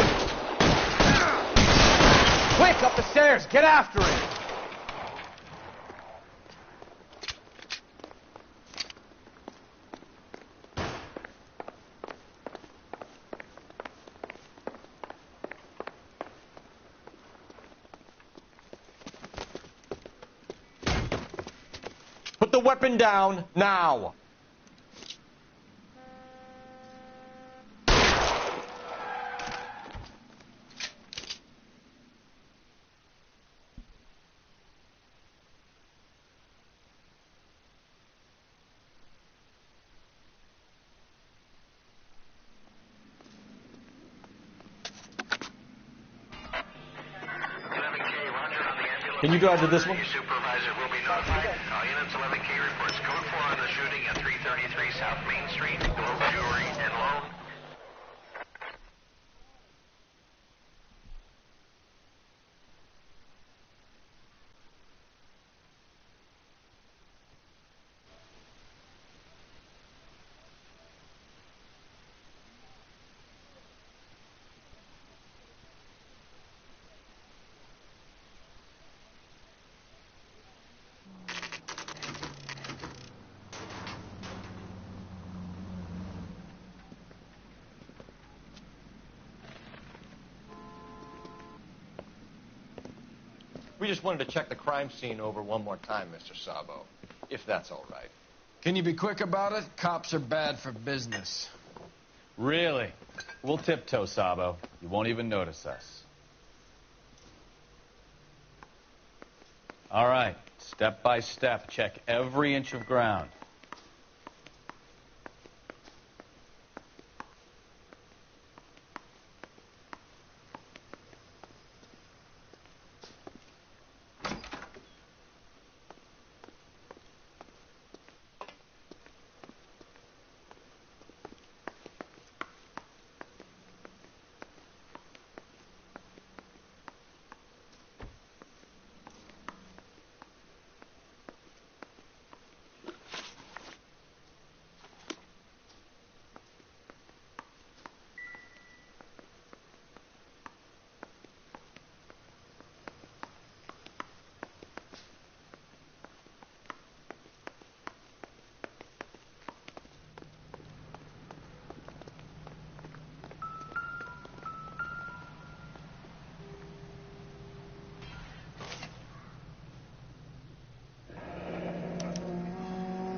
Quick, up the stairs. Get after him. Put the weapon down now. Can you drive to this one? Supervisor will be notified. All units, 11K reports code 4 on the shooting at 333 South Main Street. Gold jewelry and loan. We just wanted to check the crime scene over one more time, Mr. Sabo, if that's all right. Can you be quick about it? Cops are bad for business. Really? We'll tiptoe, Sabo. You won't even notice us. All right, step by step, check every inch of ground.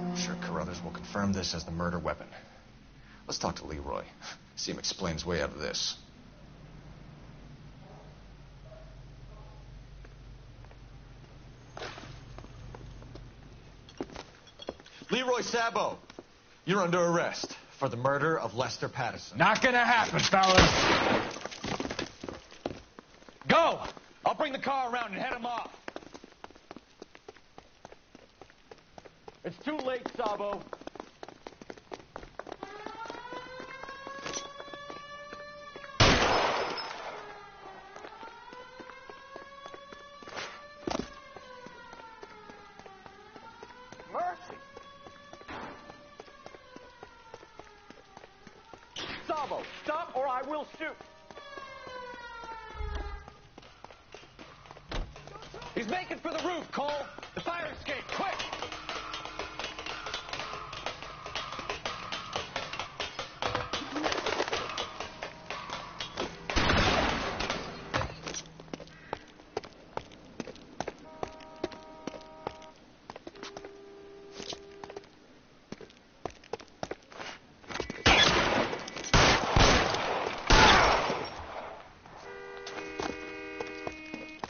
I'm sure Carruthers will confirm this as the murder weapon. Let's talk to Leroy. See him explain his way out of this. Leroy Sabo, you're under arrest for the murder of Lester Patterson. Not gonna happen, fellas. Go! I'll bring the car around and head him off. It's too late, Sabo. Mercy! Sabo, stop or I will shoot. He's making for the roof, Cole. The fire escape, quick!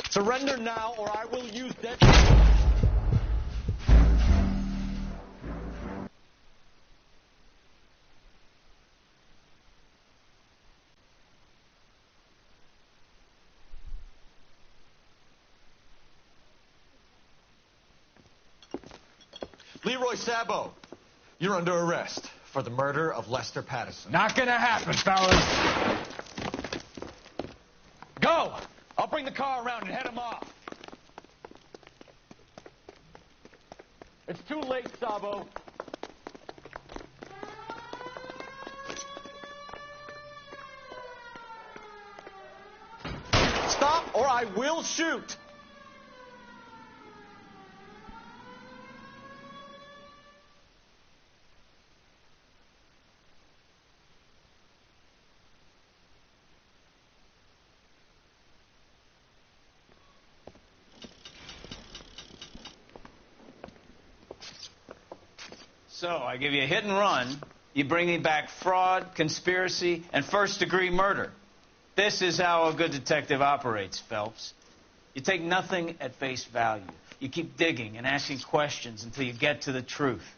Surrender now, or I will use death. Leroy Sabo, you're under arrest for the murder of Lester Patterson. Not gonna happen, fellas. Go! I'll bring the car around and head him off. It's too late, Sabo. Stop or I will shoot. So, I give you a hit and run. You bring me back fraud, conspiracy, and first-degree murder. This is how a good detective operates, Phelps. You take nothing at face value. You keep digging and asking questions until you get to the truth.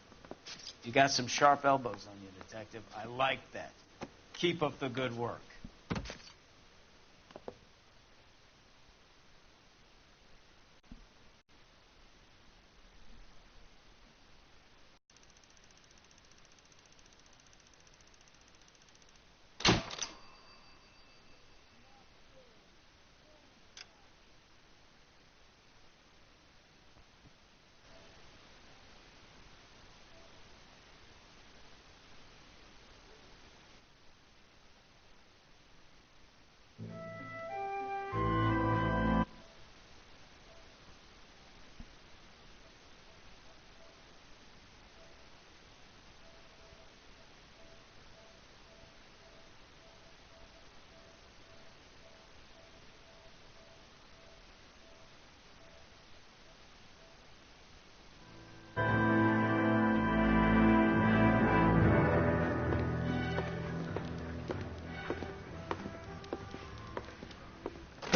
You got some sharp elbows on you, detective. I like that. Keep up the good work.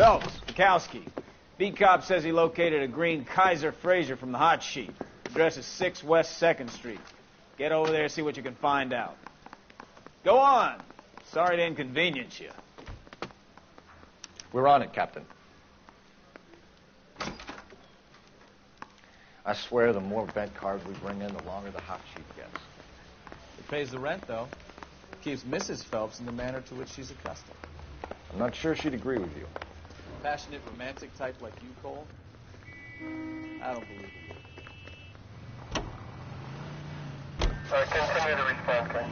Phelps, Bukowski. Beat cop says he located a green Kaiser Fraser from the hot sheet. Address is 6 West 2nd Street. Get over there, see what you can find out. Go on. Sorry to inconvenience you. We're on it, Captain. I swear the more bent cars we bring in, the longer the hot sheet gets. It pays the rent, though. Keeps Mrs. Phelps in the manner to which she's accustomed. I'm not sure she'd agree with you. A passionate, romantic type like you, Cole? I don't believe it. Continue to respond, Ken.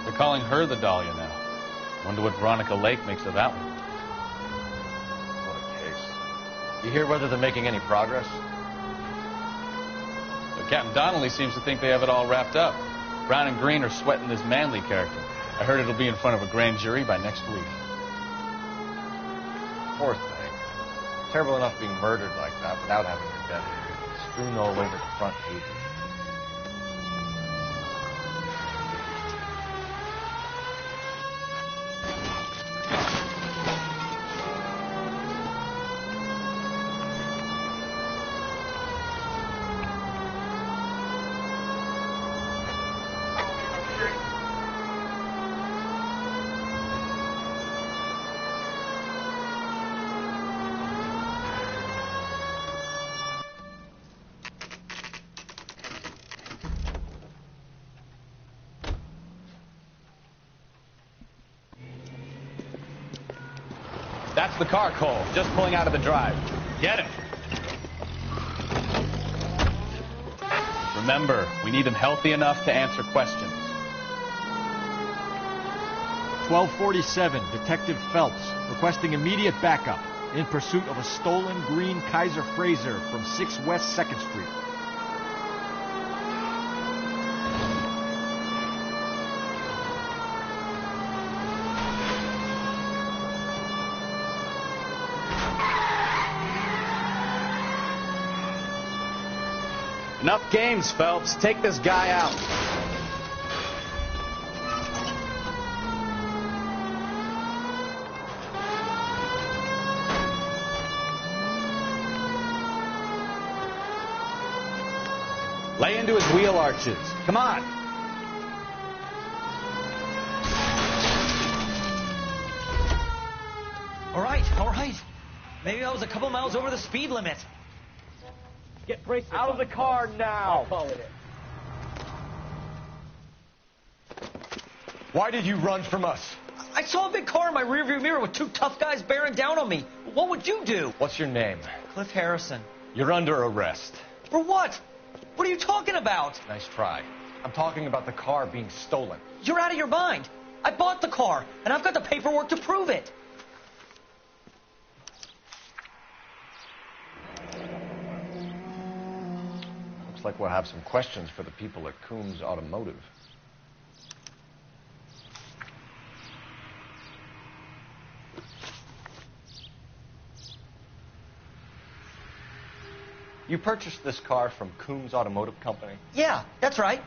They're calling her the Dahlia now. Wonder what Veronica Lake makes of that one. What a case. You hear whether they're making any progress? But Captain Donnelly seems to think they have it all wrapped up. Brown and Green are sweating this Manley character. I heard it'll be in front of a grand jury by next week. Poor thing. Terrible enough being murdered like that without having her death strewn all over the front pages. That's the car, Cole. Just pulling out of the drive. Get him. Remember, we need him healthy enough to answer questions. 1247, Detective Phelps, requesting immediate backup in pursuit of a stolen green Kaiser Fraser from 6 West 2nd Street. Enough games, Phelps. Take this guy out. Lay into his wheel arches. Come on. All right, all right. Maybe I was a couple miles over the speed limit. Get bracelets out of the car now. I'll call it in. Why did you run from us? I saw a big car in my rearview mirror with 2 tough guys bearing down on me. What would you do? What's your name? Cliff Harrison. You're under arrest. For what? What are you talking about? Nice try. I'm talking about the car being stolen. You're out of your mind. I bought the car, and I've got the paperwork to prove it. Looks like we'll have some questions for the people at Coombs Automotive. You purchased this car from Coombs Automotive Company? Yeah, that's right.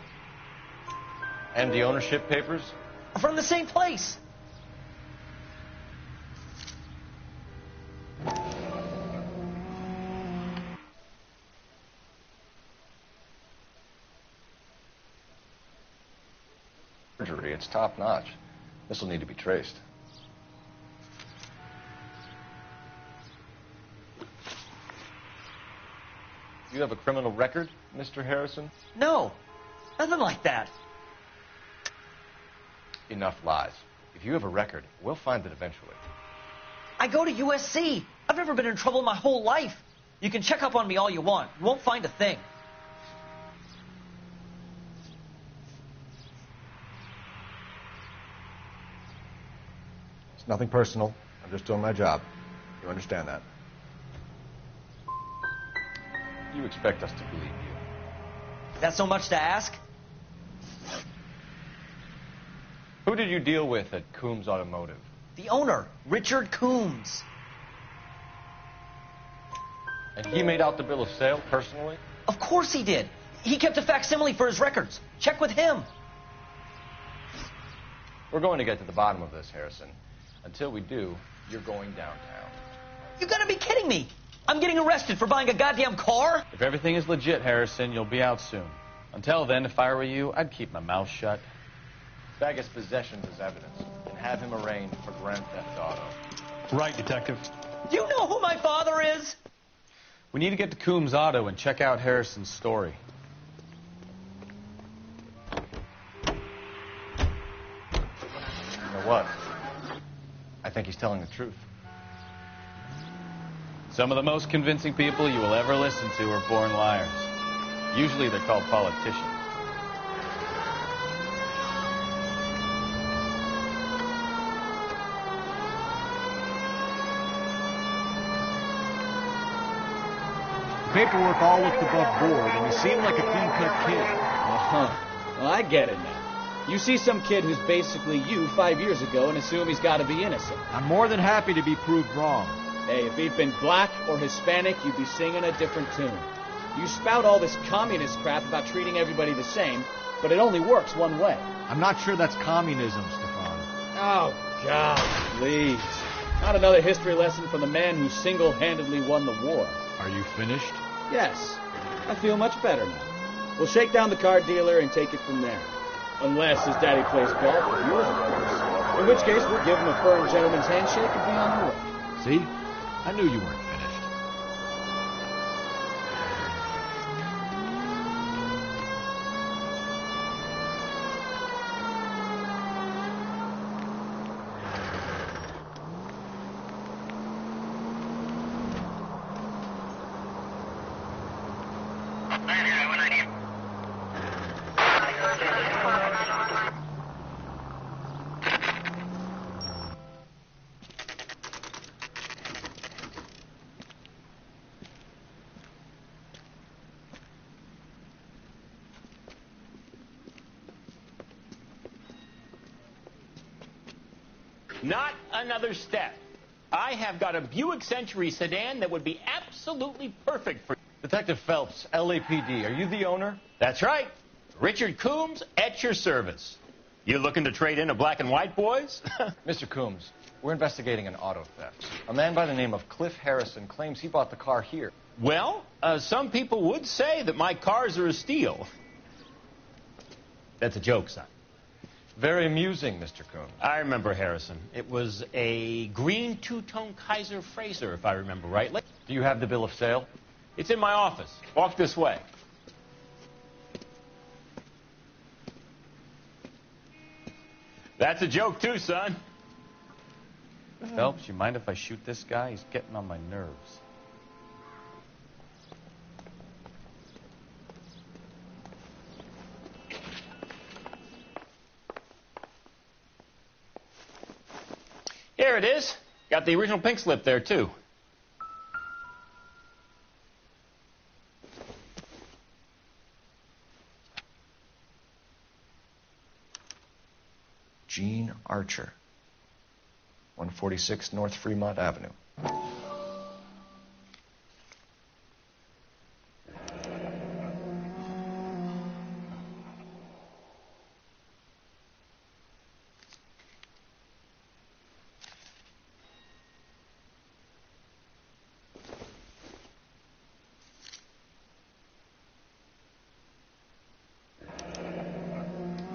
And the ownership papers? From the same place. Forgery, it's top notch. This will need to be traced. Do you have a criminal record, Mr. Harrison? No, nothing like that. Enough lies. If you have a record, we'll find it eventually. I go to USC. I've never been in trouble in my whole life. You can check up on me all you want. You won't find a thing. It's nothing personal. I'm just doing my job. You understand that? You expect us to believe you. That's so much to ask? Who did you deal with at Coombs Automotive? The owner, Richard Coombs. And he made out the bill of sale personally? Of course he did. He kept a facsimile for his records. Check with him. We're going to get to the bottom of this, Harrison. Until we do, you're going downtown. You gotta be kidding me. I'm getting arrested for buying a goddamn car? If everything is legit, Harrison, you'll be out soon. Until then, if I were you, I'd keep my mouth shut. Bag his possessions as evidence and have him arraigned for grand theft auto. Right, Detective. Do you know who my father is? We need to get to Coombs Auto and check out Harrison's story. You know what? I think he's telling the truth. Some of the most convincing people you will ever listen to are born liars. Usually they're called politicians. The paperwork all looked above board, and he seemed like a clean-cut kid. Uh-huh. Well, I get it now. You see some kid who's basically you 5 years ago and assume he's got to be innocent. I'm more than happy to be proved wrong. Hey, if he'd been black or Hispanic, you'd be singing a different tune. You spout all this communist crap about treating everybody the same, but it only works one way. I'm not sure that's communism, Stefan. Oh, God, please. Not another history lesson from the man who single-handedly won the war. Are you finished? Yes. I feel much better now. We'll shake down the car dealer and take it from there. Unless his daddy plays golf with yours, of course. In which case, we'll give him a firm gentleman's handshake and be on the way. See? I knew you weren't finished. Not another step. I have got a Buick Century sedan that would be absolutely perfect for you. Detective Phelps, LAPD, are you the owner? That's right. Richard Coombs at your service. You looking to trade in a black and white, boys? Mr. Coombs, we're investigating an auto theft. A man by the name of Cliff Harrison claims he bought the car here. Well, some people would say that my cars are a steal. That's a joke, son. Very amusing, Mr. Coombs. I remember Harrison. It was a green two-tone Kaiser Frazer, if I remember rightly. Do you have the bill of sale? It's in my office. Walk this way. That's a joke, too, son. Phelps, you mind if I shoot this guy? He's getting on my nerves. Here it is. Got the original pink slip there, too. Gene Archer, 146 North Fremont Avenue.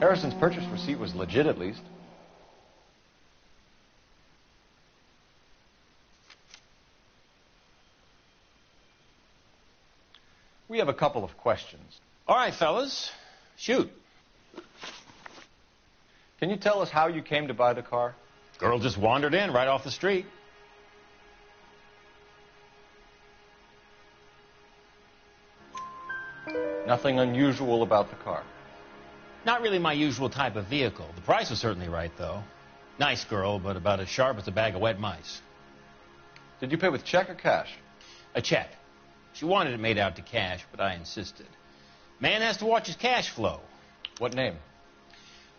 Harrison's purchase receipt was legit, at least. We have a couple of questions. All right, fellas. Shoot. Can you tell us how you came to buy the car? Girl just wandered in right off the street. Nothing unusual about the car. Not really my usual type of vehicle. The price was certainly right, though. Nice girl, but about as sharp as a bag of wet mice. Did you pay with check or cash? A check. She wanted it made out to cash, but I insisted. Man has to watch his cash flow. What name?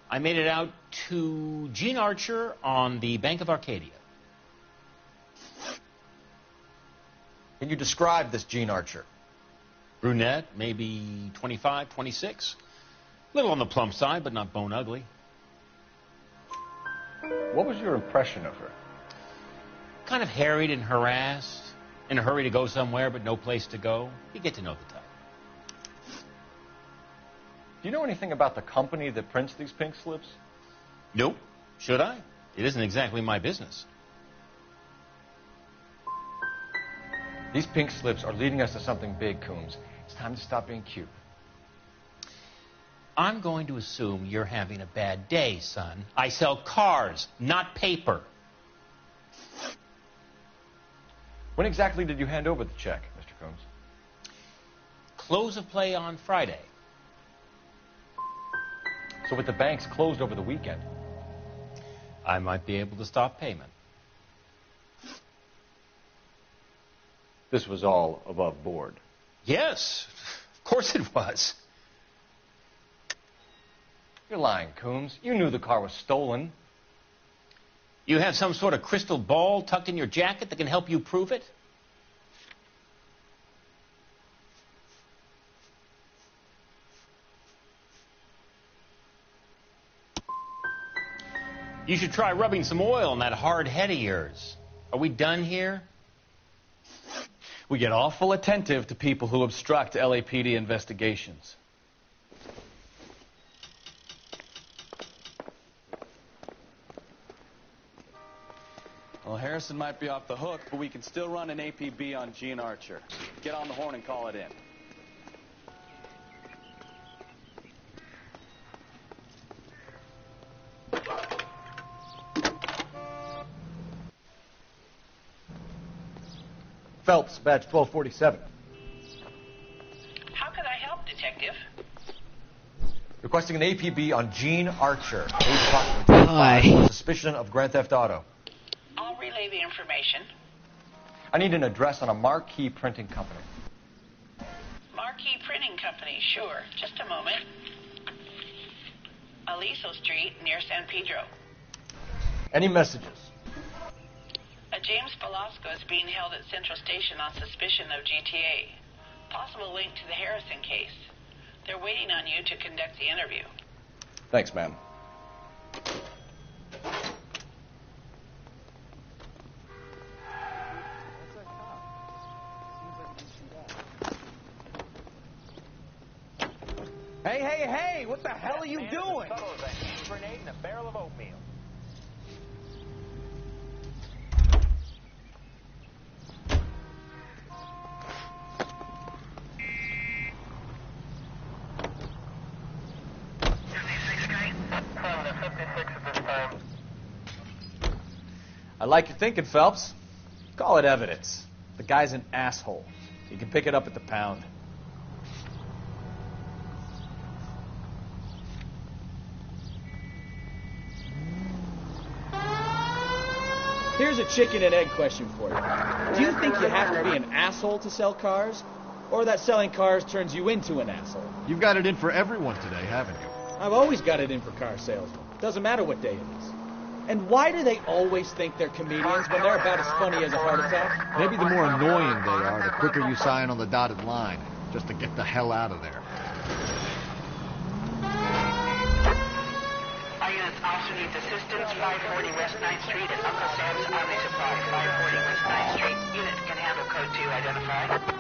I made it out to Gene Archer on the Bank of Arcadia. Can you describe this Gene Archer? Brunette, maybe 25, 26. Little on the plump side, but not bone ugly. What was your impression of her? Kind of harried and harassed, in a hurry to go somewhere, but no place to go. You get to know the type. Do you know anything about the company that prints these pink slips? Nope. Should I? It isn't exactly my business. These pink slips are leading us to something big, Coombs. It's time to stop being cute. I'm going to assume you're having a bad day, son. I sell cars, not paper. When exactly did you hand over the check, Mr. Coombs? Close of play on Friday. So with the banks closed over the weekend, I might be able to stop payment. this was all above board. Yes, of course it was. You're lying, Coombs. You knew the car was stolen. You have some sort of crystal ball tucked in your jacket that can help you prove it? You should try rubbing some oil on that hard head of yours. Are we done here? We get awful attentive to people who obstruct LAPD investigations. Well, Harrison might be off the hook, but we can still run an APB on Gene Archer. Get on the horn and call it in. Phelps, badge 1247. How can I help, Detective? Requesting an APB on Gene Archer, age approximately 25, suspicion of grand theft auto. I'll relay the information. I need an address on a Marquee Printing Company. Marquee Printing Company, sure. Just a moment. Aliso Street, near San Pedro. Any messages? James Velasco is being held at Central Station on suspicion of GTA. Possible link to the Harrison case. They're waiting on you to conduct the interview. Thanks, ma'am. Hey, what the hell are you doing? A grenade and a barrel of oatmeal. I like your thinking, Phelps. Call it evidence. The guy's an asshole. You can pick it up at the pound. Here's a chicken and egg question for you. Do you think you have to be an asshole to sell cars? Or that selling cars turns you into an asshole? You've got it in for everyone today, haven't you? I've always got it in for car salesmen. Doesn't matter what day it is. And why do they always think they're comedians when they're about as funny as a heart attack? Maybe the more annoying they are, the quicker you sign on the dotted line, just to get the hell out of there. Our units also needs assistance. 540 West 9th Street at Uncle Sam's Army Supply. 540 West 9th Street. Unit can handle code 2 identified.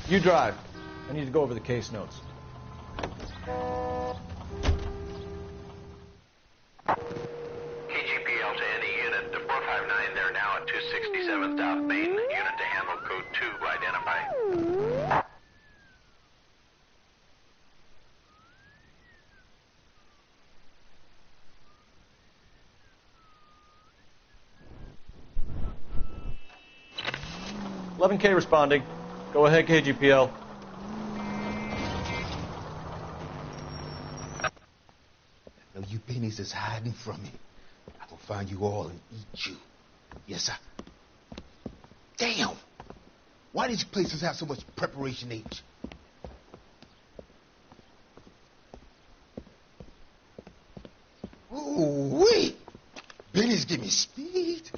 You drive. I need to go over the case notes. KGPL to any unit. The 459, they're now at 267 South Main. Unit to handle code 2, identify. $11K responding. Go ahead, KGPL. Now you pennies is hiding from me. I will find you all and eat you. Yes, sir. Damn! Why these places have so much preparation H? Ooh, wait! Benny's give me speed.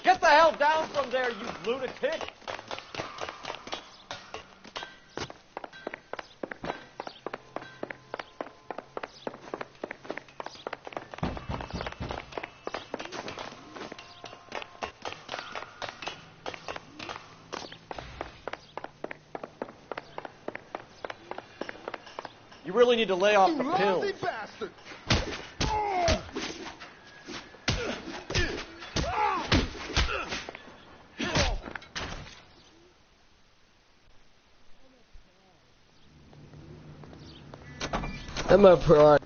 Get the hell down from there, you lunatic! You really need to lay off the pills. Bastard! I'm a pro.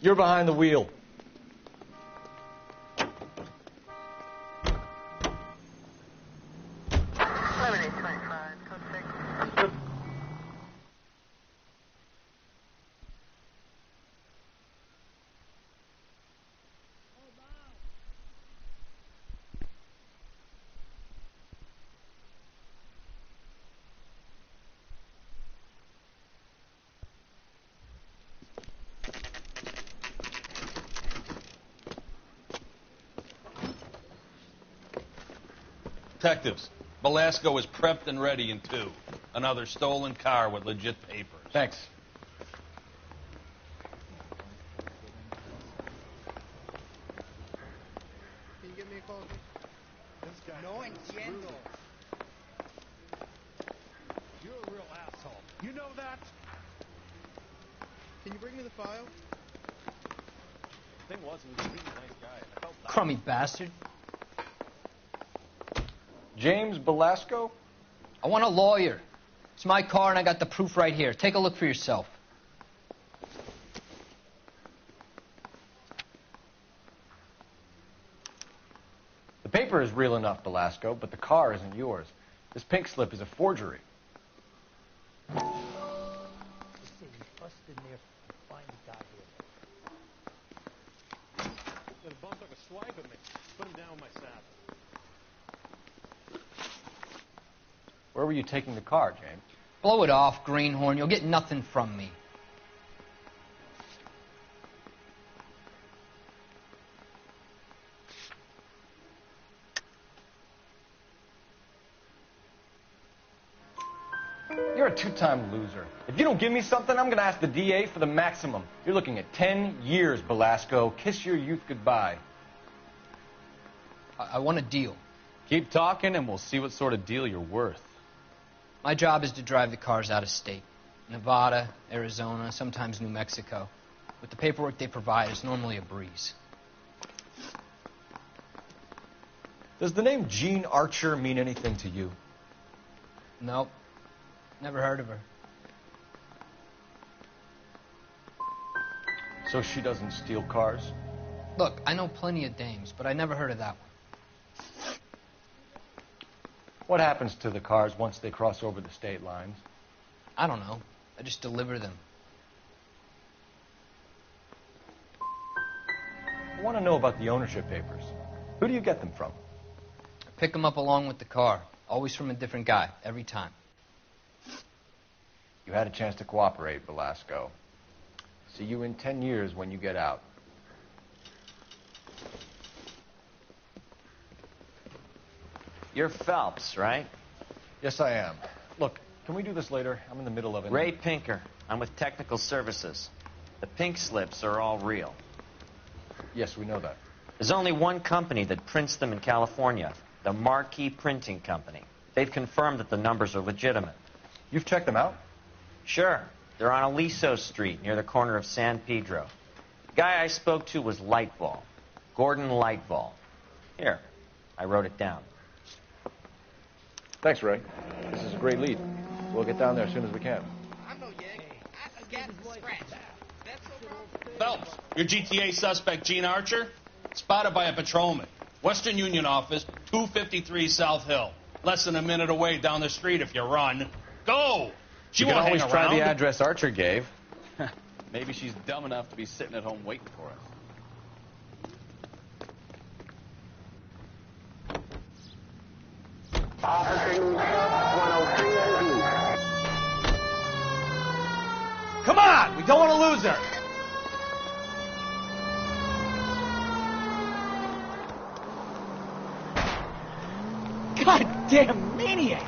You're behind the wheel. Detectives, Belasco is prepped and ready in 2. Another stolen car with legit papers. Thanks. Can you get me a coffee? This guy. No entiendo. You're a real asshole. You know that? Can you bring me the file? The thing was, he was a really nice guy. I felt bad. Crummy bastard. James Belasco? I want a lawyer. It's my car and I got the proof right here. Take a look for yourself. The paper is real enough, Belasco, but the car isn't yours. This pink slip is a forgery. The bum took a swipe at me. Put him down with my saddle. Where were you taking the car, James? Blow it off, greenhorn. You'll get nothing from me. You're a two-time loser. If you don't give me something, I'm going to ask the DA for the maximum. You're looking at 10 years, Belasco. Kiss your youth goodbye. I want a deal. Keep talking and we'll see what sort of deal you're worth. My job is to drive the cars out of state. Nevada, Arizona, sometimes New Mexico. With the paperwork they provide, it's normally a breeze. Does the name Jean Archer mean anything to you? Nope. Never heard of her. So she doesn't steal cars? Look, I know plenty of dames, but I never heard of that one. What happens to the cars once they cross over the state lines? I don't know. I just deliver them. I want to know about the ownership papers. Who do you get them from? I pick them up along with the car. Always from a different guy, every time. You had a chance to cooperate, Velasco. See you in 10 years when you get out. You're Phelps, right? Yes, I am. Look, can we do this later? I'm in the middle of it. Ray Pinker. I'm with Technical Services. The pink slips are all real. Yes, we know that. There's only one company that prints them in California, the Marquee Printing Company. They've confirmed that the numbers are legitimate. You've checked them out? Sure. They're on Aliso Street, near the corner of San Pedro. The guy I spoke to was Lightball. Gordon Lightball. Here, I wrote it down. Thanks, Ray. This is a great lead. We'll get down there as soon as we can. Phelps, your GTA suspect, Gene Archer, spotted by a patrolman. Western Union office, 253 South Hill. Less than a minute away down the street if you run. Go! She You can won't always hang try around. the address Archer gave. Maybe she's dumb enough to be sitting at home waiting for us. Come on! We don't want to lose her! Goddamn maniac!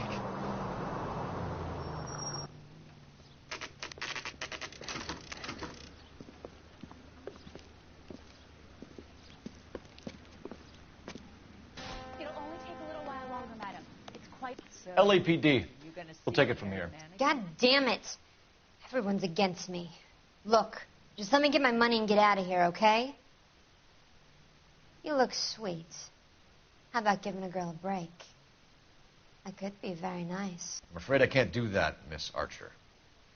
It'll only take a little while longer, madam. It's quite so. LAPD. We'll take it from here. God damn it. Everyone's against me. Look, just let me get my money and get out of here, okay? You look sweet. How about giving a girl a break? I could be very nice. I'm afraid I can't do that, Miss Archer.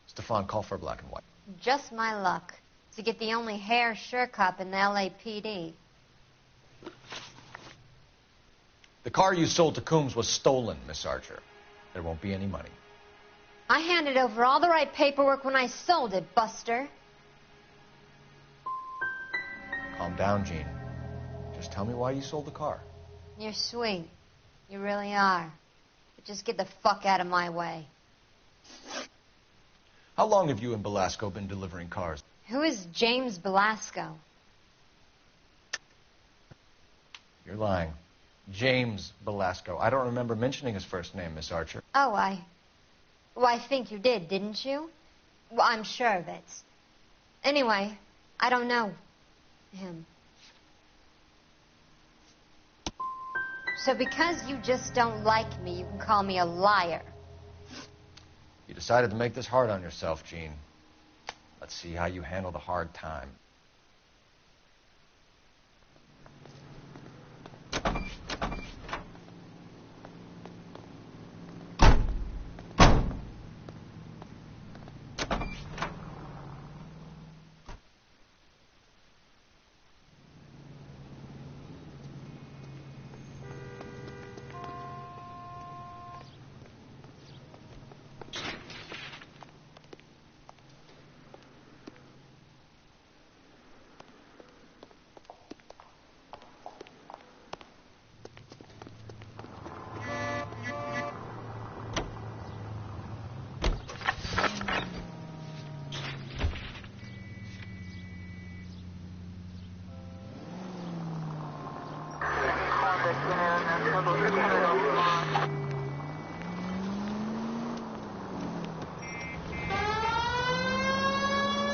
Stefan, call for black and white. Just my luck to get the only hair sure cop in the LAPD. The car you sold to Coombs was stolen, Miss Archer. There won't be any money. I handed over all the right paperwork when I sold it, Buster. Calm down, Gene. Just tell me why you sold the car. You're sweet. You really are. But just get the fuck out of my way. How long have you and Velasco been delivering cars? Who is James Velasco? You're lying. James Velasco. I don't remember mentioning his first name, Miss Archer. Oh, I think you did, didn't you? Well, I'm sure of it. Anyway, I don't know him. So because you just don't like me, you can call me a liar. You decided to make this hard on yourself, Gene. Let's see how you handle the hard time.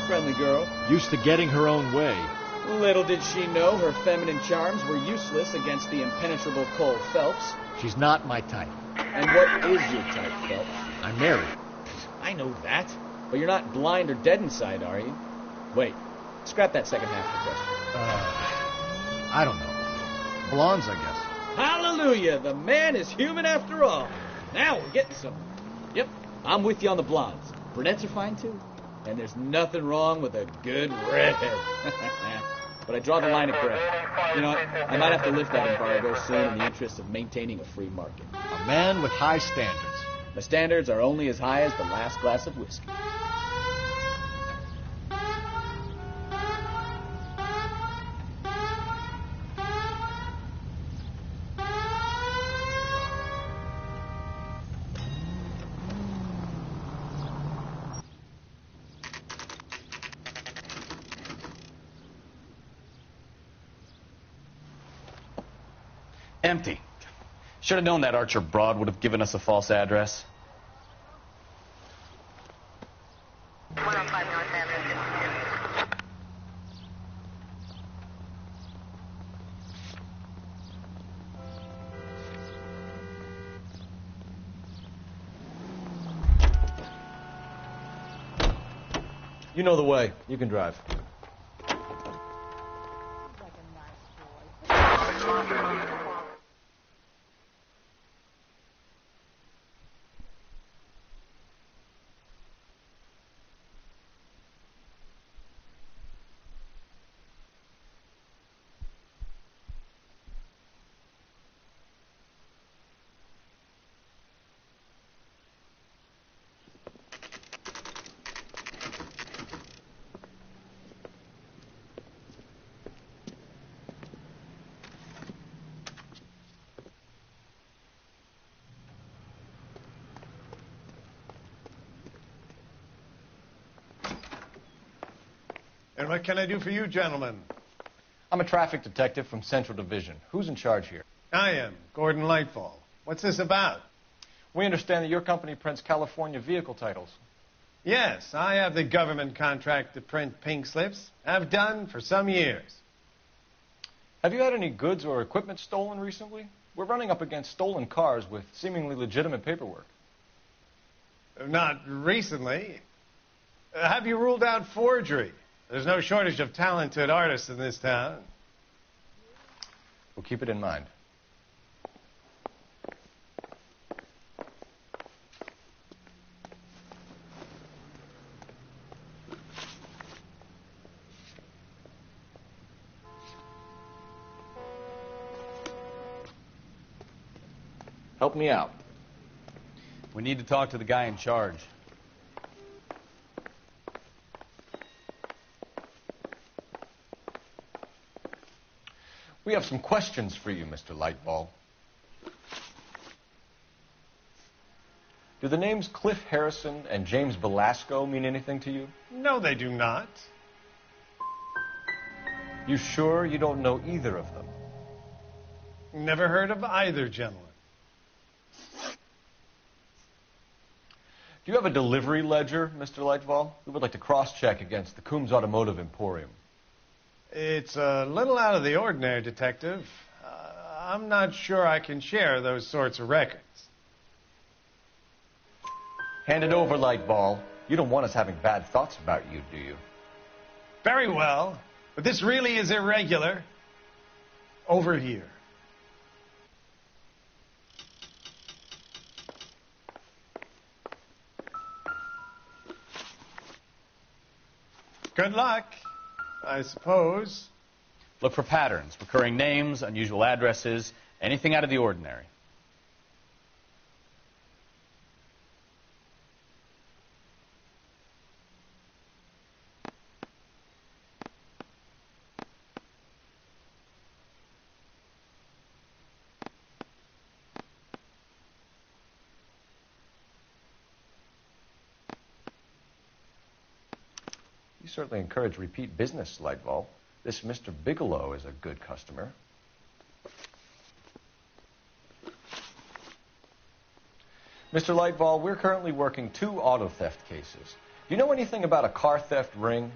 Friendly girl. Used to getting her own way. Little did she know her feminine charms were useless against the impenetrable Cole Phelps. She's not my type. And what is your type, Phelps? I'm married. I know that. But you're not blind or dead inside, are you? Wait. Scrap that second half of the question. I don't know. Blondes, I guess. Hallelujah! The man is human after all. Now we're getting somewhere. Yep, I'm with you on the blondes. Brunettes are fine too. And there's nothing wrong with a good redhead. But I draw the line at gray. You know what? I might have to lift that embargo soon in the interest of maintaining a free market. A man with high standards. My standards are only as high as the last glass of whiskey. Empty. Should have known that Archer Broad would have given us a false address. You know the way. You can drive. And what can I do for you, gentlemen? I'm a traffic detective from Central Division. Who's in charge here? I am, Gordon Lightfall. What's this about? We understand that your company prints California vehicle titles. Yes, I have the government contract to print pink slips. I've done for some years. Have you had any goods or equipment stolen recently? We're running up against stolen cars with seemingly legitimate paperwork. Not recently. Have you ruled out forgery? There's no shortage of talented artists in this town. We'll keep it in mind. Help me out. We need to talk to the guy in charge. We have some questions for you, Mr. Lightball. Do the names Cliff Harrison and James Velasco mean anything to you? No, they do not. You sure you don't know either of them? Never heard of either gentleman. Do you have a delivery ledger, Mr. Lightball? We would like to cross-check against the Coombs Automotive Emporium. It's a little out of the ordinary, Detective. I'm not sure I can share those sorts of records. Hand it over, Lightball. You don't want us having bad thoughts about you, do you? Very well, but this really is irregular. Over here. Good luck, I suppose. Look for patterns, recurring names, unusual addresses, anything out of the ordinary. You certainly encourage repeat business, Lightball. This Mr. Bigelow is a good customer. Mr. Lightball, we're currently working 2 auto theft cases. Do you know anything about a car theft ring?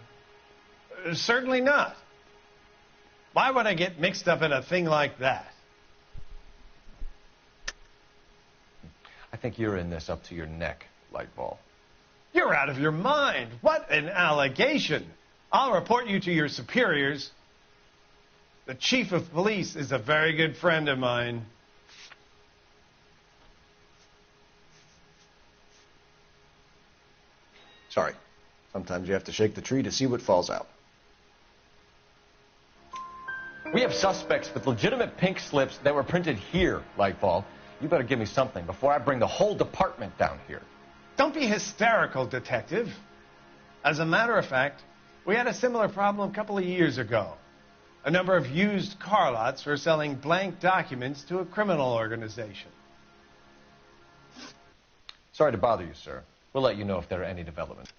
Certainly not. Why would I get mixed up in a thing like that? I think you're in this up to your neck, Lightball. You're out of your mind. What an allegation. I'll report you to your superiors. The chief of police is a very good friend of mine. Sorry. Sometimes you have to shake the tree to see what falls out. We have suspects with legitimate pink slips that were printed here, Lightfall. You better give me something before I bring the whole department down here. Don't be hysterical, Detective. As a matter of fact, we had a similar problem a couple of years ago. A number of used car lots were selling blank documents to a criminal organization. Sorry to bother you, sir. We'll let you know if there are any developments.